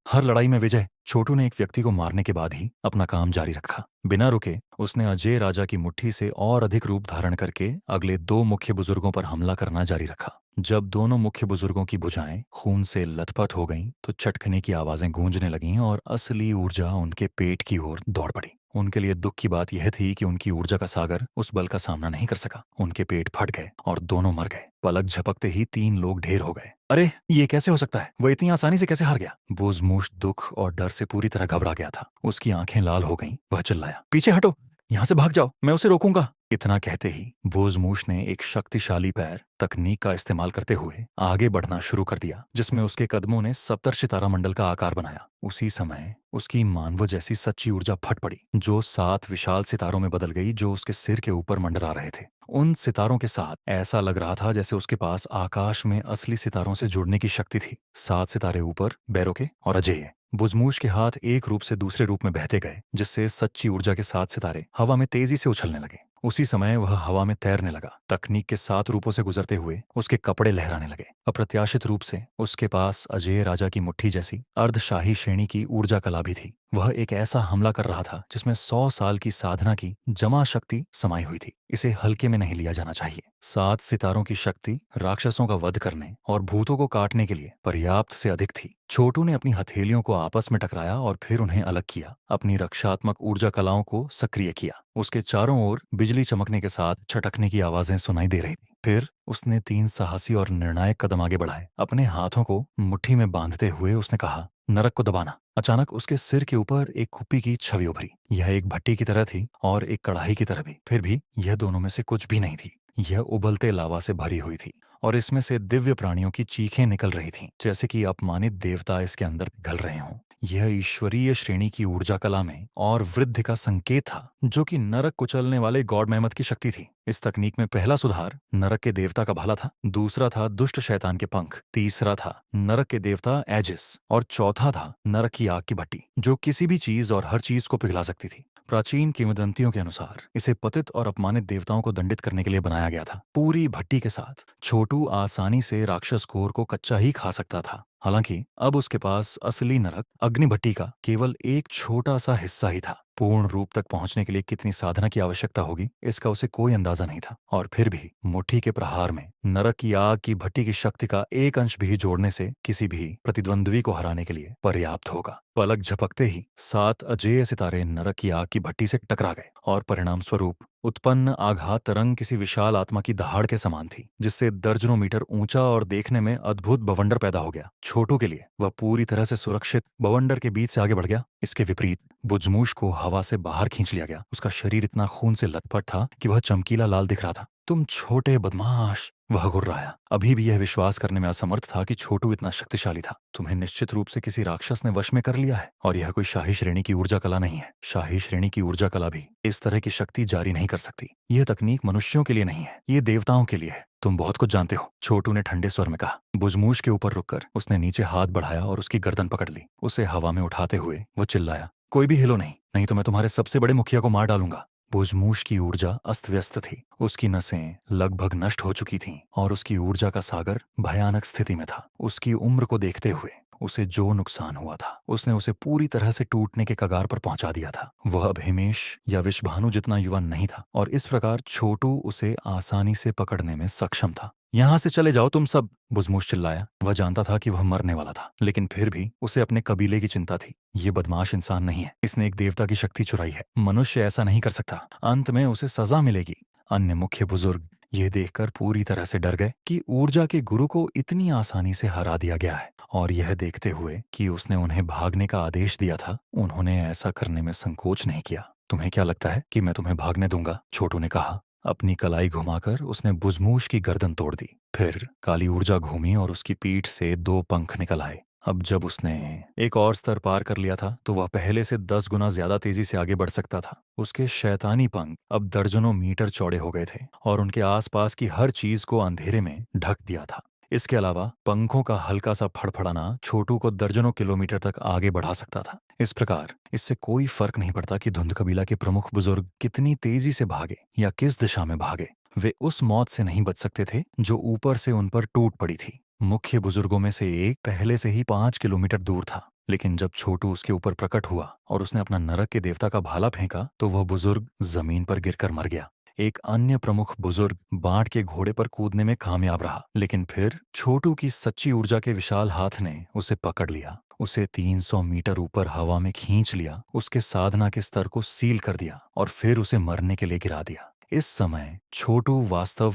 हर लड़ाई में विजय। छोटू ने एक व्यक्ति को मारने के बाद ही अपना काम जारी रखा। बिना रुके उसने अजय राजा की मुट्ठी से और अधिक रूप धारण करके अगले 2 मुख्य बुजुर्गों पर हमला करना जारी रखा। जब दोनों मुख्य बुजुर्गों की भुजाएं खून से लथपथ हो गईं, तो चटकने की आवाजें गूंजने लगीं और असली ऊर्जा उनके पेट की ओर दौड़ पड़ी। उनके लिए दुख की बात यह थी कि उनकी ऊर्जा का सागर उस बल का सामना नहीं कर सका। उनके पेट फट गए और दोनों मर गए। पलक झपकते ही 3 लोग ढेर हो गए। अरे, ये कैसे हो सकता है? वह इतनी आसानी से कैसे हार गया? बुजमूश दुख और डर से पूरी तरह घबरा गया था। उसकी आंखें लाल हो गईं। वह चिल्लाया, पीछे हटो, यहाँ से भाग जाओ, मैं उसे रोकूंगा। इतना कहते ही बोजमूश ने एक शक्तिशाली पैर तकनीक का इस्तेमाल करते हुए आगे बढ़ना शुरू कर दिया, जिसमें उसके कदमों ने सप्तर्षि तारामंडल का आकार बनाया। उसी समय उसकी मानव जैसी सच्ची ऊर्जा फट पड़ी, जो 7 विशाल सितारों में बदल गई, जो उसके सिर के ऊपर मंडरा रहे थे। उन सितारों के साथ ऐसा लग रहा था जैसे उसके पास आकाश में असली सितारों से जुड़ने की शक्ति थी। 7 सितारे ऊपर, बैरोके और अजेय। बुजमूश के हाथ एक रूप से दूसरे रूप में बहते गए, जिससे सच्ची ऊर्जा के 7 सितारे हवा में तेजी से उछलने लगे। उसी समय वह हवा में तैरने लगा। तकनीक के 7 रूपों से गुजरते हुए उसके कपड़े लहराने लगे। अप्रत्याशित रूप से उसके पास अजय राजा की मुट्ठी जैसी अर्धशाही श्रेणी की ऊर्जा कला भी थी। वह एक ऐसा हमला कर रहा था जिसमें 100 साल की साधना की जमा शक्ति समाई हुई थी। इसे हल्के में नहीं लिया जाना चाहिए। 7 सितारों की शक्ति राक्षसों का वध करने और भूतों को काटने के लिए पर्याप्त से अधिक थी। छोटू ने अपनी हथेलियों को आपस में टकराया और फिर उन्हें अलग किया। अपनी रक्षात्मक ऊर्जा कलाओं को सक्रिय किया। उसके चारों ओर बिजली चमकने के साथ छटकने की आवाजें सुनाई दे रही थी। फिर उसने 3 साहसी और निर्णायक कदम आगे बढ़ाए। अपने हाथों को मुट्ठी में बांधते हुए उसने कहा, नरक को दबाना। अचानक उसके सिर के ऊपर एक कुप्पी की छवि उभरी। यह एक भट्टी की तरह थी और एक कढ़ाई की तरह भी। फिर भी यह दोनों में से कुछ भी नहीं थी। यह उबलते लावा से भरी हुई थी और इसमें से दिव्य प्राणियों की चीखें निकल रही थीं, जैसे कि अपमानित देवता इसके अंदर पिघल रहे हों। यह ईश्वरीय श्रेणी की ऊर्जा कला में और वृद्धि का संकेत था, जो कि नरक कुचलने वाले गॉड मेहमत की शक्ति थी। इस तकनीक में पहला सुधार नरक के देवता का भाला था, दूसरा था दुष्ट शैतान के पंख, तीसरा था नरक के देवता एजिस और चौथा था नरक की आग की भट्टी, जो किसी भी चीज और हर चीज को पिघला सकती थी। प्राचीन किंवदंतियों के अनुसार इसे पतित और अपमानित देवताओं को दंडित करने के लिए बनाया गया था। पूरी भट्टी के साथ छोटू आसानी से राक्षस कोर को कच्चा ही खा सकता था। हालांकि अब उसके पास असली नरक अग्निभट्टी का केवल एक छोटा सा हिस्सा ही था। पूर्ण रूप तक पहुंचने के लिए कितनी साधना की आवश्यकता होगी, इसका उसे कोई अंदाजा नहीं था। और फिर भी मुट्ठी के प्रहार में नरक की आग की भट्टी की शक्ति का एक अंश भी जोड़ने से किसी भी प्रतिद्वंद्वी को हराने के लिए पर्याप्त होगा। पलक झपकते ही 7 अजेय सितारे नरक की आग की भट्टी से टकरा गए और परिणाम स्वरूप उत्पन्न आघात तरंग किसी विशाल आत्मा की दहाड़ के समान थी, जिससे दर्जनों मीटर ऊंचा और देखने में अद्भुत बवंडर पैदा हो गया। छोटू के लिए वह पूरी तरह से सुरक्षित बवंडर के बीच से आगे बढ़ गया। इसके विपरीत बुजमूश को हवा से बाहर खींच लिया गया। उसका शरीर इतना खून से लथपथ था कि वह चमकीला लाल दिख रहा था। तुम छोटे बदमाश, वह गुर्राया। अभी भी यह विश्वास करने में असमर्थ था कि छोटू इतना शक्तिशाली था। तुम्हें निश्चित रूप से किसी राक्षस ने वश में कर लिया है, और यह कोई शाही श्रेणी की ऊर्जा कला नहीं है। शाही श्रेणी की ऊर्जा कला भी इस तरह की शक्ति जारी नहीं कर सकती। यह तकनीक मनुष्यों के लिए नहीं है, ये देवताओं के लिए है। तुम बहुत कुछ जानते हो, छोटू ने ठंडे स्वर में कहा। बुजमूश के ऊपर रुककर उसने नीचे हाथ बढ़ाया और उसकी गर्दन पकड़ ली। उसे हवा में उठाते हुए वो चिल्लाया, कोई भी हिलो नहीं, नहीं तो मैं तुम्हारे सबसे बड़े मुखिया को मार डालूंगा। बुजमूश की ऊर्जा अस्त व्यस्त थी। उसकी नसें लगभग नष्ट हो चुकी थीं और उसकी ऊर्जा का सागर भयानक स्थिति में था। उसकी उम्र को देखते हुए उसे जो नुकसान हुआ था, उसने उसे पूरी तरह से टूटने के कगार पर पहुंचा दिया था। वह अब हिमेश या विषभानु जितना युवा नहीं था, और इस प्रकार छोटू उसे आसानी से पकड़ने में सक्षम था। यहां से चले जाओ तुम सब, बुजमूश चिल्लाया। वह जानता था कि वह मरने वाला था, लेकिन फिर भी उसे अपने कबीले की चिंता थी। ये बदमाश इंसान नहीं है, इसने एक देवता की शक्ति चुराई है। मनुष्य ऐसा नहीं कर सकता, अंत में उसे सजा मिलेगी। अन्य मुख्य बुजुर्ग ये देखकर पूरी तरह से डर गए कि ऊर्जा के गुरु को इतनी आसानी से हरा दिया गया है, और यह देखते हुए कि उसने उन्हें भागने का आदेश दिया था, उन्होंने ऐसा करने में संकोच नहीं किया। तुम्हें क्या लगता है कि मैं तुम्हें भागने दूंगा? छोटू ने कहा। अपनी कलाई घुमाकर उसने बुजमूश की गर्दन तोड़ दी। फिर काली ऊर्जा घूमी और उसकी पीठ से 2 पंख निकल आए। अब जब उसने एक और स्तर पार कर लिया था, तो वह पहले से 10 गुना ज्यादा तेजी से आगे बढ़ सकता था। उसके शैतानी पंख अब दर्जनों मीटर चौड़े हो गए थे और उनके आसपास की हर चीज को अंधेरे में ढक दिया था। इसके अलावा पंखों का हल्का सा फड़फड़ाना छोटू को दर्जनों किलोमीटर तक आगे बढ़ा सकता था। इस प्रकार इससे कोई फर्क नहीं पड़ता कि धुंध कबीला के प्रमुख बुजुर्ग कितनी तेजी से भागे या किस दिशा में भागे, वे उस मौत से नहीं बच सकते थे जो ऊपर से उन पर टूट पड़ी थी। मुख्य बुजुर्गों में से एक पहले से ही 5 किलोमीटर दूर था, लेकिन जब छोटू उसके ऊपर प्रकट हुआ और उसने अपना नरक के देवता का भाला फेंका, तो वह बुजुर्ग जमीन पर गिरकर मर गया। एक अन्य प्रमुख बुजुर्ग बाढ़ के घोड़े पर कूदने में कामयाब रहा, लेकिन फिर छोटू की सच्ची ऊर्जा के विशाल हाथ ने उसे पकड़ लिया, उसे 300 मीटर ऊपर हवा में खींच लिया, उसके साधना के स्तर को सील कर दिया और फिर उसे मरने के लिए गिरा दिया। इस समय छोटू वास्तव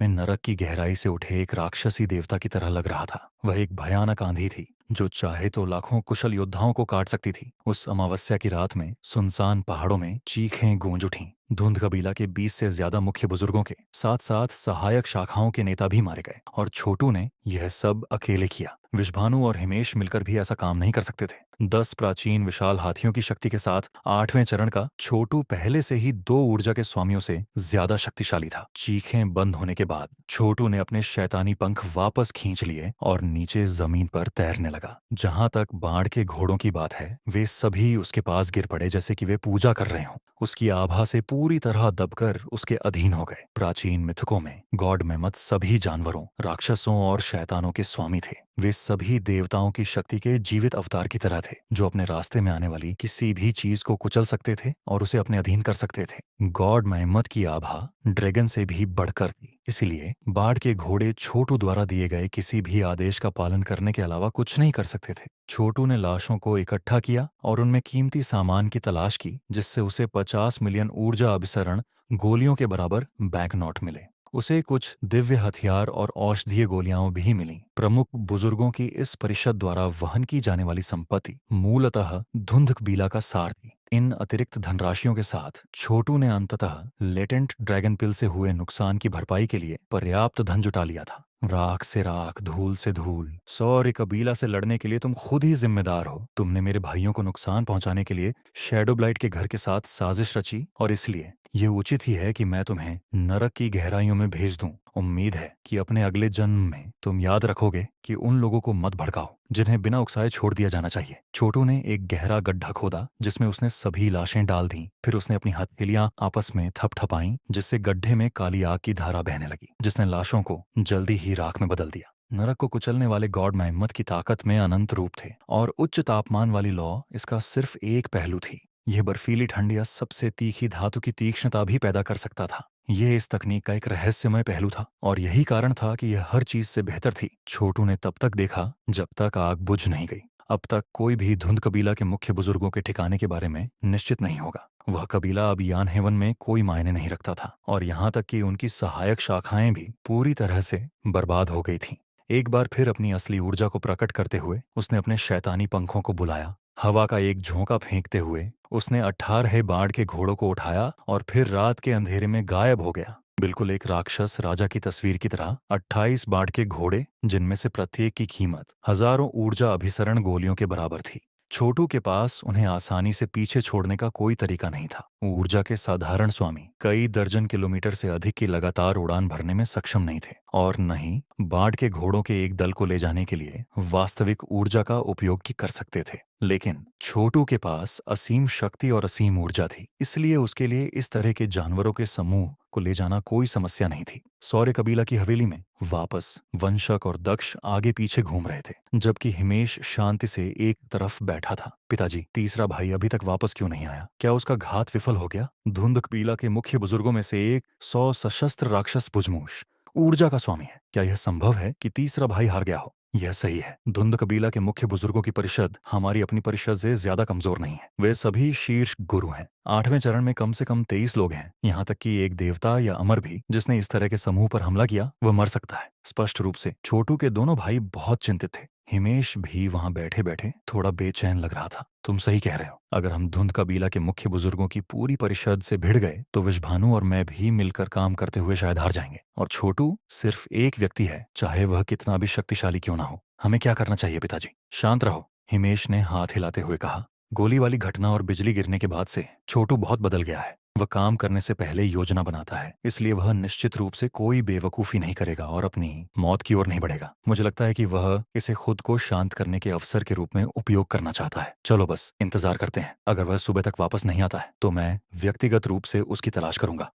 में नरक की गहराई से उठे एक राक्षसी देवता की तरह लग रहा था। वह एक भयानक आंधी थी जो चाहे तो लाखों कुशल योद्धाओं को काट सकती थी। उस अमावस्या की रात में सुनसान पहाड़ों में चीखें गूंज उठीं। धुंध कबीला के 20 से ज्यादा मुख्य बुजुर्गों के साथ साथ सहायक शाखाओं के नेता भी मारे गए और छोटू ने यह सब अकेले किया। विषभानु और हिमेश मिलकर भी ऐसा काम नहीं कर सकते थे। 10 प्राचीन विशाल हाथियों की शक्ति के साथ 8वें चरण का छोटू पहले से ही 2 ऊर्जा के स्वामियों से ज्यादा शक्तिशाली था। चीखें बंद होने के बाद छोटू ने अपने शैतानी पंख वापस खींच लिए और नीचे जमीन पर तैरने लगा। जहां तक बाढ़ के घोड़ों की बात है, वे सभी उसके पास गिर पड़े जैसे कि वे पूजा कर रहे हों। उसकी आभा से पूरी तरह दबकर उसके अधीन हो गए। प्राचीन मिथकों में गॉड मेमथ सभी जानवरों, राक्षसों और शैतानों के स्वामी थे। वे सभी देवताओं की शक्ति के जीवित अवतार की तरह थे, जो अपने रास्ते में आने वाली किसी भी चीज को कुचल सकते थे और उसे अपने अधीन कर सकते थे। गॉड मेमथ की आभा ड्रैगन से भी बढ़कर थी, इसलिए बाढ़ के घोड़े छोटू द्वारा दिए गए किसी भी आदेश का पालन करने के अलावा कुछ नहीं कर सकते थे। छोटू ने लाशों को इकट्ठा किया और उनमें कीमती सामान की तलाश की, जिससे उसे 50 मिलियन ऊर्जा अभिसरण गोलियों के बराबर बैंक नोट मिले। उसे कुछ दिव्य हथियार और औषधीय गोलियां भी मिलीं। प्रमुख बुजुर्गों की इस परिषद द्वारा वहन की जाने वाली संपत्ति मूलतः धुंध कबीला का सार थी। इन अतिरिक्त धनराशियों के साथ छोटू ने अंततः लेटेंट ड्रैगन पिल से हुए नुकसान की भरपाई के लिए पर्याप्त धन जुटा लिया था। राख से राख, धूल से धूल, सौर्य कबीला से लड़ने के लिए तुम खुद ही जिम्मेदार हो। तुमने मेरे भाइयों को नुकसान पहुंचाने के लिए शैडो ब्लाइट के घर के साथ साजिश रची और इसलिए ये उचित ही है कि मैं तुम्हें नरक की गहराइयों में भेज दूं। उम्मीद है कि अपने अगले जन्म में तुम याद रखोगे कि उन लोगों को मत भड़काओ जिन्हें बिना उकसाए छोड़ दिया जाना चाहिए। छोटू ने एक गहरा गड्ढा खोदा जिसमें उसने सभी लाशें डाल दी। फिर उसने अपनी हथेलियां आपस में थपथपाईं, जिससे गड्ढे में काली आग की धारा बहने लगी, जिसने लाशों को जल्दी ही राख में बदल दिया। नरक को कुचलने वाले गॉड मेहम्मद की ताकत में अनंत रूप थे और उच्च तापमान वाली लौ इसका सिर्फ एक पहलू थी। यह बर्फीली ठंड या सबसे तीखी धातु की तीक्ष्णता भी पैदा कर सकता था। यह इस तकनीक का एक रहस्यमय पहलू था और यही कारण था कि यह हर चीज से बेहतर थी। छोटू ने तब तक देखा जब तक आग बुझ नहीं गई। अब तक कोई भी धुंध कबीला के मुख्य बुजुर्गों के ठिकाने के बारे में निश्चित नहीं होगा। वह कबीला अब यान हेवन में कोई मायने नहीं रखता था और यहाँ तक कि उनकी सहायक शाखाएं भी पूरी तरह से बर्बाद हो गई थीं। एक बार फिर अपनी असली ऊर्जा को प्रकट करते हुए उसने अपने शैतानी पंखों को बुलाया। हवा का एक झोंका फेंकते हुए उसने 18 बाढ़ के घोड़ों को उठाया और फिर रात के अंधेरे में गायब हो गया। बिल्कुल एक राक्षस राजा की तस्वीर की तरह 28 बाढ़ के घोड़े, जिनमें से प्रत्येक की कीमत हजारों ऊर्जा अभिसरण गोलियों के बराबर थी। छोटू के पास उन्हें आसानी से पीछे छोड़ने का कोई तरीका नहीं था। ऊर्जा के साधारण स्वामी कई दर्जन किलोमीटर से अधिक की लगातार उड़ान भरने में सक्षम नहीं थे और न ही बाढ़ के घोड़ों के एक दल को ले जाने के लिए वास्तविक ऊर्जा का उपयोग की कर सकते थे। लेकिन छोटू के पास असीम शक्ति और असीम ऊर्जा थी, इसलिए उसके लिए इस तरह के जानवरों के समूह को ले जाना कोई समस्या नहीं थी। सौर्य कबीला की हवेली में वापस वंशक और दक्ष आगे पीछे घूम रहे थे, जबकि हिमेश शांति से एक तरफ बैठा था। पिताजी, तीसरा भाई अभी तक वापस क्यों नहीं आया? क्या उसका घात विफल हो गया? धुंध कबीला के मुख्य बुजुर्गों में से एक 100 सशस्त्र राक्षस बुजमूश ऊर्जा का स्वामी है। क्या यह संभव है कि तीसरा भाई हार गया हो? यह सही है। धुंध कबीला के मुख्य बुजुर्गों की परिषद हमारी अपनी परिषद से ज्यादा कमजोर नहीं है। वे सभी शीर्ष गुरु हैं। 8वें चरण में कम से कम 23 लोग हैं। यहाँ तक कि एक देवता या अमर भी जिसने इस तरह के समूह पर हमला किया वह मर सकता है। स्पष्ट रूप से छोटू के दोनों भाई बहुत चिंतित थे। हिमेश भी वहां बैठे बैठे थोड़ा बेचैन लग रहा था। तुम सही कह रहे हो। अगर हम धुंध कबीला के मुख्य बुजुर्गों की पूरी परिषद से भिड़ गए तो विषभानु और मैं भी मिलकर काम करते हुए शायद हार जाएंगे। और छोटू सिर्फ एक व्यक्ति है, चाहे वह कितना भी शक्तिशाली क्यों ना हो। हमें क्या करना चाहिए पिताजी? शांत रहो, हिमेश ने हाथ हिलाते हुए कहा। गोली वाली घटना और बिजली गिरने के बाद से छोटू बहुत बदल गया है। वह काम करने से पहले योजना बनाता है, इसलिए वह निश्चित रूप से कोई बेवकूफी नहीं करेगा और अपनी मौत की ओर नहीं बढ़ेगा। मुझे लगता है कि वह इसे खुद को शांत करने के अवसर के रूप में उपयोग करना चाहता है। चलो बस इंतजार करते हैं। अगर वह सुबह तक वापस नहीं आता है तो मैं व्यक्तिगत रूप से उसकी तलाश करूंगा।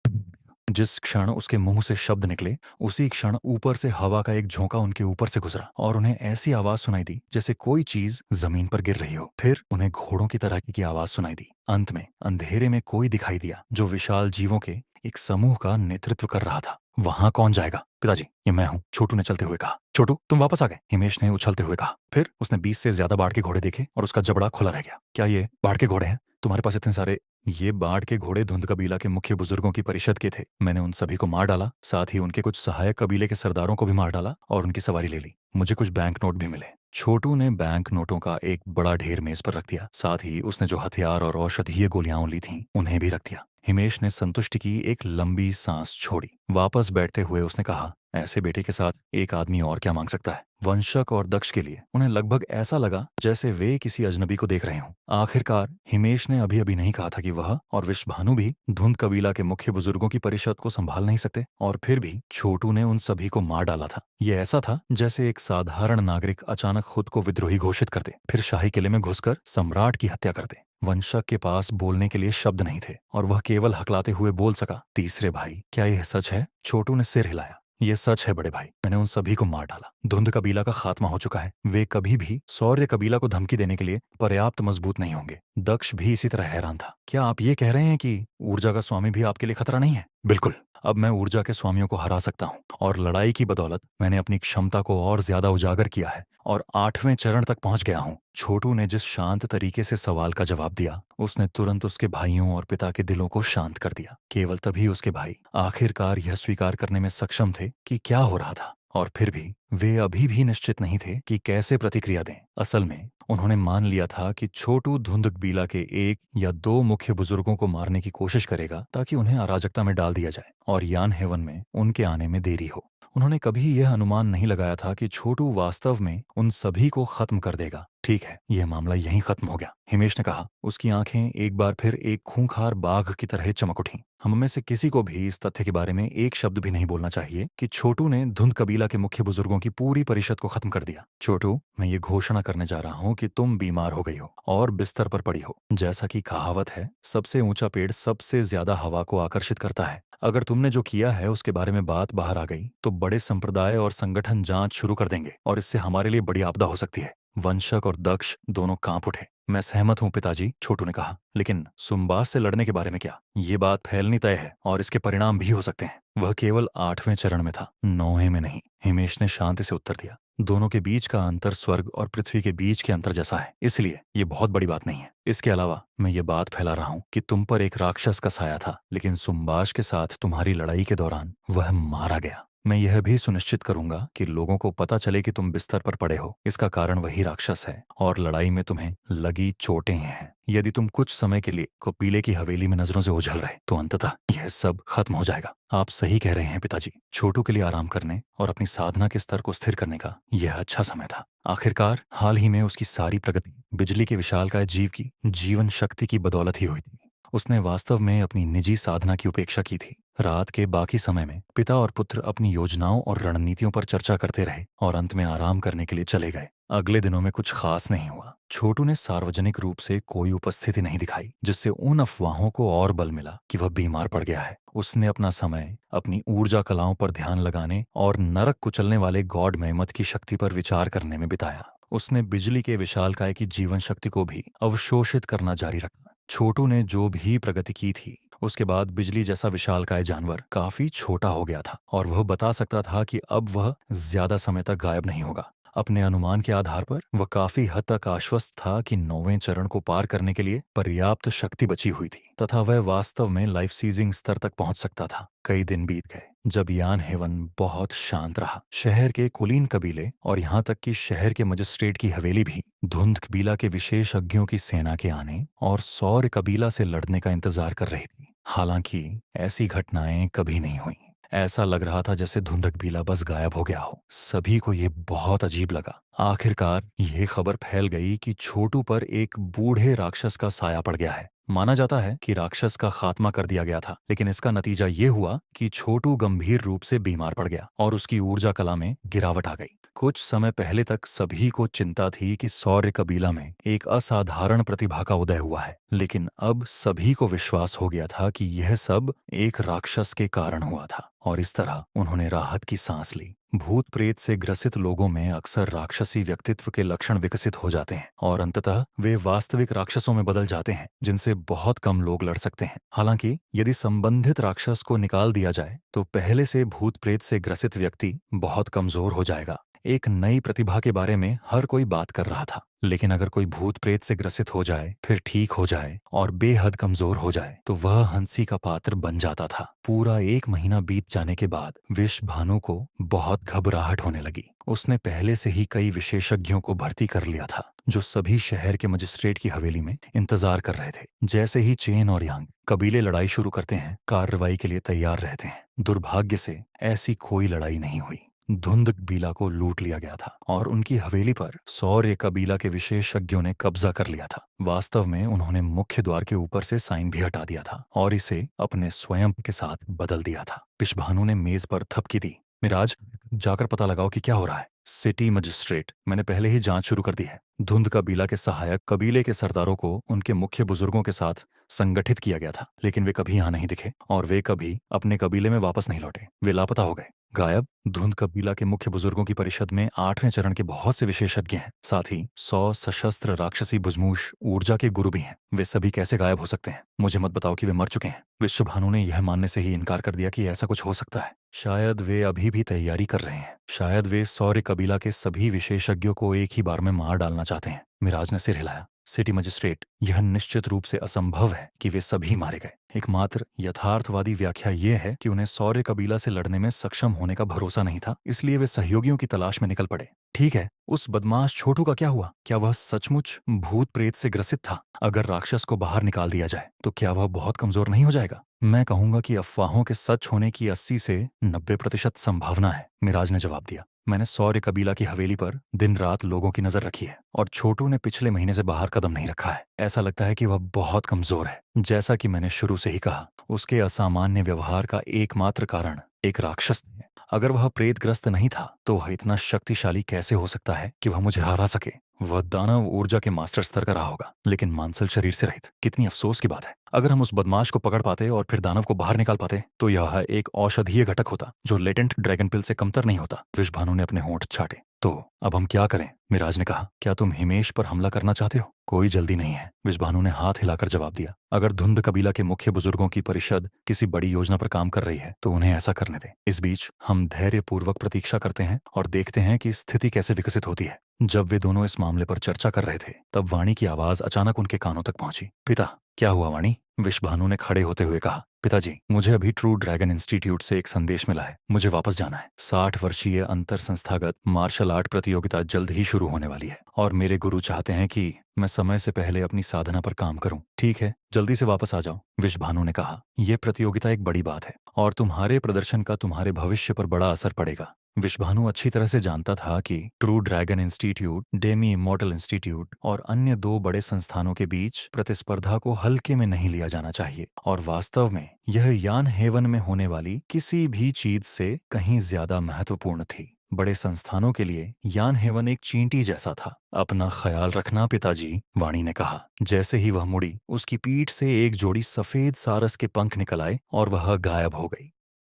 जिस क्षण उसके मुंह से शब्द निकले उसी क्षण ऊपर से हवा का एक झोंका उनके ऊपर से गुजरा और उन्हें ऐसी आवाज सुनाई दी जैसे कोई चीज जमीन पर गिर रही हो। फिर उन्हें घोड़ों की तरह की आवाज सुनाई दी। अंत में अंधेरे में कोई दिखाई दिया जो विशाल जीवों के एक समूह का नेतृत्व कर रहा था। वहां कौन जाएगा? पिताजी, ये मैं हूँ, छोटू ने चलते हुए कहा। छोटू, तुम वापस आ गए, हिमेश ने उछलते हुए कहा। फिर उसने 20 से ज्यादा बाढ़ के घोड़े देखे और उसका जबड़ा खुला रह गया। क्या ये बाढ़ के घोड़े हैं? तुम्हारे पास इतने सारे? ये बाढ़ के घोड़े धुंध कबीला के मुख्य बुजुर्गों की परिषद के थे। मैंने उन सभी को मार डाला, साथ ही उनके कुछ सहायक कबीले के सरदारों को भी मार डाला और उनकी सवारी ले ली। मुझे कुछ बैंक नोट भी मिले। छोटू ने बैंक नोटों का एक बड़ा ढेर मेज पर रख दिया, साथ ही उसने जो हथियार और औषधीय गोलियां ली थीं उन्हें भी रख दिया। हिमेश ने संतुष्टि की एक लंबी सांस छोड़ी। वापस बैठते हुए उसने कहा, ऐसे बेटे के साथ एक आदमी और क्या मांग सकता है? वंशक और दक्ष के लिए उन्हें लगभग ऐसा लगा जैसे वे किसी अजनबी को देख रहे हों। आखिरकार हिमेश ने अभी अभी नहीं कहा था कि वह और विश्वभानु भी धुंध कबीला के मुख्य बुजुर्गों की परिषद को संभाल नहीं सकते, और फिर भी छोटू ने उन सभी को मार डाला था। यह ऐसा था जैसे एक साधारण नागरिक अचानक खुद को विद्रोही घोषित कर दे, फिर शाही किले में घुसकर सम्राट की हत्या कर दे। वंशक के पास बोलने के लिए शब्द नहीं थे और वह केवल हकलाते हुए बोल सका, तीसरे भाई, क्या यह सच है? छोटू ने सिर हिलाया। ये सच है बड़े भाई, मैंने उन सभी को मार डाला। धुंध कबीला का खात्मा हो चुका है। वे कभी भी सौर्य कबीला को धमकी देने के लिए पर्याप्त मजबूत नहीं होंगे। दक्ष भी इसी तरह हैरान था। क्या आप ये कह रहे हैं कि ऊर्जा का स्वामी भी आपके लिए खतरा नहीं है? बिल्कुल। अब मैं ऊर्जा के स्वामियों को हरा सकता हूँ और लड़ाई की बदौलत मैंने अपनी क्षमता को और ज्यादा उजागर किया है और 8वें चरण तक पहुंच गया हूँ। छोटू ने जिस शांत तरीके से सवाल का जवाब दिया, उसने तुरंत उसके भाइयों और पिता के दिलों को शांत कर दिया। केवल तभी उसके भाई आखिरकार यह स्वीकार करने में सक्षम थे कि क्या हो रहा था, और फिर भी वे अभी भी निश्चित नहीं थे कि कैसे प्रतिक्रिया दें। असल में उन्होंने मान लिया था कि छोटू धुंध कबीला के 1 या 2 मुख्य बुजुर्गों को मारने की कोशिश करेगा ताकि उन्हें अराजकता में डाल दिया जाए और यान हेवन में उनके आने में देरी हो। उन्होंने कभी यह अनुमान नहीं लगाया था कि छोटू वास्तव में उन सभी को खत्म कर देगा। ठीक है, यह मामला यहीं खत्म हो गया, हिमेश ने कहा। उसकी आंखें एक बार फिर एक खूंखार बाघ की तरह चमक उठीं। हम में से किसी को भी इस तथ्य के बारे में एक शब्द भी नहीं बोलना चाहिए कि छोटू ने धुंध कबीला के मुख्य बुजुर्गों की पूरी परिषद को खत्म कर दिया। छोटू, मैं ये घोषणा करने जा रहा हूँ कि तुम बीमार हो गई हो और बिस्तर पर पड़ी हो। जैसा कि कहावत है, सबसे ऊंचा पेड़ सबसे ज्यादा हवा को आकर्षित करता है। अगर तुमने जो किया है उसके बारे में बात बाहर आ गई तो बड़े संप्रदाय और संगठन जांच शुरू कर देंगे और इससे हमारे लिए बड़ी आपदा हो सकती है। वंशक और दक्ष दोनों कांप उठे। मैं सहमत हूँ पिताजी, छोटू ने कहा, लेकिन सुम्बास से लड़ने के बारे में क्या? ये बात फैलनी तय है और इसके परिणाम भी हो सकते हैं। वह केवल 8वें चरण में था, 9वें में नहीं, हिमेश ने शांति से उत्तर दिया। दोनों के बीच का अंतर स्वर्ग और पृथ्वी के बीच के अंतर जैसा है, इसलिए ये बहुत बड़ी बात नहीं है। इसके अलावा मैं ये बात फैला रहा हूँ कि तुम पर एक राक्षस का साया था, लेकिन सुम्बाश के साथ तुम्हारी लड़ाई के दौरान वह मारा गया। मैं यह भी सुनिश्चित करूंगा कि लोगों को पता चले कि तुम बिस्तर पर पड़े हो। इसका कारण वही राक्षस है और लड़ाई में तुम्हें लगी चोटें हैं। यदि तुम कुछ समय के लिए कबीले की हवेली में नजरों से ओझल रहे तो अंततः यह सब खत्म हो जाएगा। आप सही कह रहे हैं पिताजी। छोटू के लिए आराम करने और अपनी साधना के स्तर को स्थिर करने का यह अच्छा समय था। आखिरकार हाल ही में उसकी सारी प्रगति बिजली के विशालकाय जीव की जीवन शक्ति की बदौलत ही हुई थी। उसने वास्तव में अपनी निजी साधना की उपेक्षा की थी। रात के बाकी समय में पिता और पुत्र अपनी योजनाओं और रणनीतियों पर चर्चा करते रहे और अंत में आराम करने के लिए चले गए। अगले दिनों में कुछ खास नहीं हुआ। छोटू ने सार्वजनिक रूप से कोई उपस्थिति नहीं दिखाई, जिससे उन अफवाहों को और बल मिला कि वह बीमार पड़ गया है। उसने अपना समय अपनी ऊर्जा कलाओं पर ध्यान लगाने और नरक कुचलने वाले गॉड मेहमत की शक्ति पर विचार करने में बिताया। उसने बिजली के विशालकाय की जीवन शक्ति को भी अवशोषित करना जारी रखा। छोटू ने जो भी प्रगति की थी, उसके बाद बिजली जैसा विशालकाय जानवर काफी छोटा हो गया था और वह बता सकता था कि अब वह ज्यादा समय तक गायब नहीं होगा। अपने अनुमान के आधार पर वह काफी हद तक आश्वस्त था कि 9वें चरण को पार करने के लिए पर्याप्त शक्ति बची हुई थी तथा वह वास्तव में लाइफ सीजिंग स्तर तक पहुंच सकता था। कई दिन बीत गए जब यान हेवन बहुत शांत रहा। शहर के कुलीन कबीले और यहाँ तक कि शहर के मजिस्ट्रेट की हवेली भी धुंध कबीला के विशेषज्ञों की सेना के आने और सौर्य कबीला से लड़ने का इंतजार कर रही थी। हालांकि ऐसी घटनाएं कभी नहीं हुई। ऐसा लग रहा था जैसे धुंध कबीला बस गायब हो गया हो। सभी को ये बहुत अजीब लगा। आखिरकार ये खबर फैल गई कि छोटू पर एक बूढ़े राक्षस का साया पड़ गया है। माना जाता है कि राक्षस का खात्मा कर दिया गया था, लेकिन इसका नतीजा ये हुआ कि छोटू गंभीर रूप से बीमार पड़ गया और उसकी ऊर्जा कला में गिरावट आ गई। कुछ समय पहले तक सभी को चिंता थी कि सौर्य कबीला में एक असाधारण प्रतिभा का उदय हुआ है, लेकिन अब सभी को विश्वास हो गया था कि यह सब एक राक्षस के कारण हुआ था और इस तरह उन्होंने राहत की सांस ली। भूत प्रेत से ग्रसित लोगों में अक्सर राक्षसी व्यक्तित्व के लक्षण विकसित हो जाते हैं और अंततः वे वास्तविक राक्षसों में बदल जाते हैं जिनसे बहुत कम लोग लड़ सकते हैं। हालांकि यदि संबंधित राक्षस को निकाल दिया जाए तो पहले से भूत प्रेत से ग्रसित व्यक्ति बहुत कमजोर हो जाएगा। एक नई प्रतिभा के बारे में हर कोई बात कर रहा था, लेकिन अगर कोई भूत प्रेत से ग्रसित हो जाए, फिर ठीक हो जाए और बेहद कमजोर हो जाए तो वह हंसी का पात्र बन जाता था। पूरा 1 महीना बीत जाने के बाद विश्वभानु को बहुत घबराहट होने लगी। उसने पहले से ही कई विशेषज्ञों को भर्ती कर लिया था जो सभी शहर के मजिस्ट्रेट की हवेली में इंतजार कर रहे थे। जैसे ही चेन और यांग कबीले लड़ाई शुरू करते हैं, कार्रवाई के लिए तैयार रहते हैं। दुर्भाग्य से ऐसी कोई लड़ाई नहीं हुई। धुंध कबीला को लूट लिया गया था और उनकी हवेली पर सौर्य कबीला के विशेषज्ञों ने कब्जा कर लिया था। वास्तव में उन्होंने मुख्य द्वार के ऊपर से साइन भी हटा दिया था और इसे अपने स्वयं के साथ बदल दिया था। विश्वभानु ने मेज पर थपकी दी। मिराज, जाकर पता लगाओ कि क्या हो रहा है। सिटी मजिस्ट्रेट, मैंने पहले ही जांच शुरू कर दी है। धुंध कबीला के सहायक कबीले के सरदारों को उनके मुख्य बुजुर्गों के साथ संगठित किया गया था, लेकिन वे कभी यहाँ नहीं दिखे और वे कभी अपने कबीले में वापस नहीं लौटे। वे लापता हो गए, गायब। धुंध कबीला के मुख्य बुजुर्गों की परिषद में 8वें चरण के बहुत से विशेषज्ञ हैं। साथ ही 100 सशस्त्र राक्षसी बुजमूश ऊर्जा के गुरु भी हैं। वे सभी कैसे गायब हो सकते हैं? मुझे मत बताओ कि वे मर चुके हैं। विश्वभानु ने यह मानने से ही इनकार कर दिया कि ऐसा कुछ हो सकता है। शायद वे अभी भी तैयारी कर रहे हैं। शायद वे सौर्य कबीला के सभी विशेषज्ञों को एक ही बार में मार डालना चाहते हैं। मिराज ने सिर हिलाया। सिटी मजिस्ट्रेट, यह निश्चित रूप से असंभव है कि वे सभी मारे गए। एकमात्र यथार्थवादी व्याख्या यह है कि उन्हें सौर्य कबीला से लड़ने में सक्षम होने का भरोसा नहीं था, इसलिए वे सहयोगियों की तलाश में निकल पड़े। ठीक है, उस बदमाश छोटू का क्या हुआ? क्या वह सचमुच भूत प्रेत से ग्रसित था? अगर राक्षस को बाहर निकाल दिया जाए तो क्या वह बहुत कमजोर नहीं हो जाएगा? मैं कहूंगा कि अफवाहों के सच होने की 80 से 90% संभावना है, मिराज ने जवाब दिया। मैंने सौर्य कबीला की हवेली पर दिन रात लोगों की नजर रखी है और छोटू ने पिछले महीने से बाहर कदम नहीं रखा है। ऐसा लगता है कि वह बहुत कमजोर है। जैसा कि मैंने शुरू से ही कहा, उसके असामान्य व्यवहार का एकमात्र कारण एक राक्षस है। अगर वह प्रेतग्रस्त नहीं था तो वह इतना शक्तिशाली कैसे हो सकता है कि वह मुझे हरा सके? वह दानव ऊर्जा के मास्टर स्तर का रहा होगा, लेकिन मांसल शरीर से रहित। कितनी अफसोस की बात है। अगर हम उस बदमाश को पकड़ पाते और फिर दानव को बाहर निकाल पाते तो यह एक औषधीय घटक होता जो लेटेंट ड्रैगन पिल से कमतर नहीं होता। विश्वभानु ने अपने होंठ छाटे। तो अब हम क्या करें? मिराज ने कहा। क्या तुम हिमेश पर हमला करना चाहते हो? कोई जल्दी नहीं है, विश्वभानु ने हाथ हिलाकर जवाब दिया। अगर धुंध कबीला के मुख्य बुजुर्गों की परिषद किसी बड़ी योजना पर काम कर रही है तो उन्हें ऐसा करने दें। इस बीच हम धैर्यपूर्वक प्रतीक्षा करते हैं और देखते हैं कि स्थिति कैसे विकसित होती है। जब वे दोनों इस मामले पर चर्चा कर रहे थे तब वाणी की आवाज अचानक उनके कानों तक पहुंची। पिता, क्या हुआ वाणी? विश्वभानु ने खड़े होते हुए कहा। पिताजी, मुझे अभी ट्रू ड्रैगन इंस्टीट्यूट से एक संदेश मिला है। मुझे वापस जाना है। 60 वर्षीय अंतर संस्थागत मार्शल आर्ट प्रतियोगिता जल्द ही शुरू होने वाली है और मेरे गुरु चाहते हैं कि मैं समय से पहले अपनी साधना पर काम करूं। ठीक है, जल्दी से वापस आ जाओ, विश्वभानु ने कहा। यह प्रतियोगिता एक बड़ी बात है और तुम्हारे प्रदर्शन का तुम्हारे भविष्य पर बड़ा असर पड़ेगा। विश्वभानु अच्छी तरह से जानता था कि true dragon institute, Demi immortal institute और अन्य 2 बड़े संस्थानों के बीच प्रतिस्पर्धा को हल्के में नहीं लिया जाना चाहिए और वास्तव में यह यान हेवन में होने वाली किसी भी चीज से कहीं ज्यादा महत्वपूर्ण थी। बड़े संस्थानों के लिए यान हेवन एक चींटी जैसा था। अपना ख्याल रखना पिताजी, वाणी ने कहा। जैसे ही वह मुड़ी, उसकी पीठ से एक जोड़ी सफेद सारस के पंख निकल आए और वह गायब हो गई।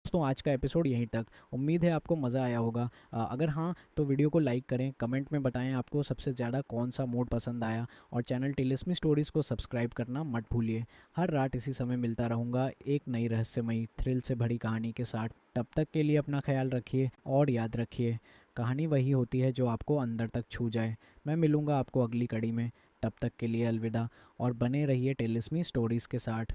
दोस्तों, आज का एपिसोड यहीं तक। उम्मीद है आपको मज़ा आया होगा। अगर हाँ तो वीडियो को लाइक करें, कमेंट में बताएं आपको सबसे ज़्यादा कौन सा मोड पसंद आया और चैनल टिलिस्मी स्टोरीज़ को सब्सक्राइब करना मत भूलिए। हर रात इसी समय मिलता रहूँगा एक नई रहस्यमयी थ्रिल से भरी कहानी के साथ। तब तक के लिए अपना ख्याल रखिए और याद रखिए, कहानी वही होती है जो आपको अंदर तक छू जाए। मैं मिलूँगा आपको अगली कड़ी में। तब तक के लिए अलविदा और बने रहिए टिलिस्मी स्टोरीज़ के साथ।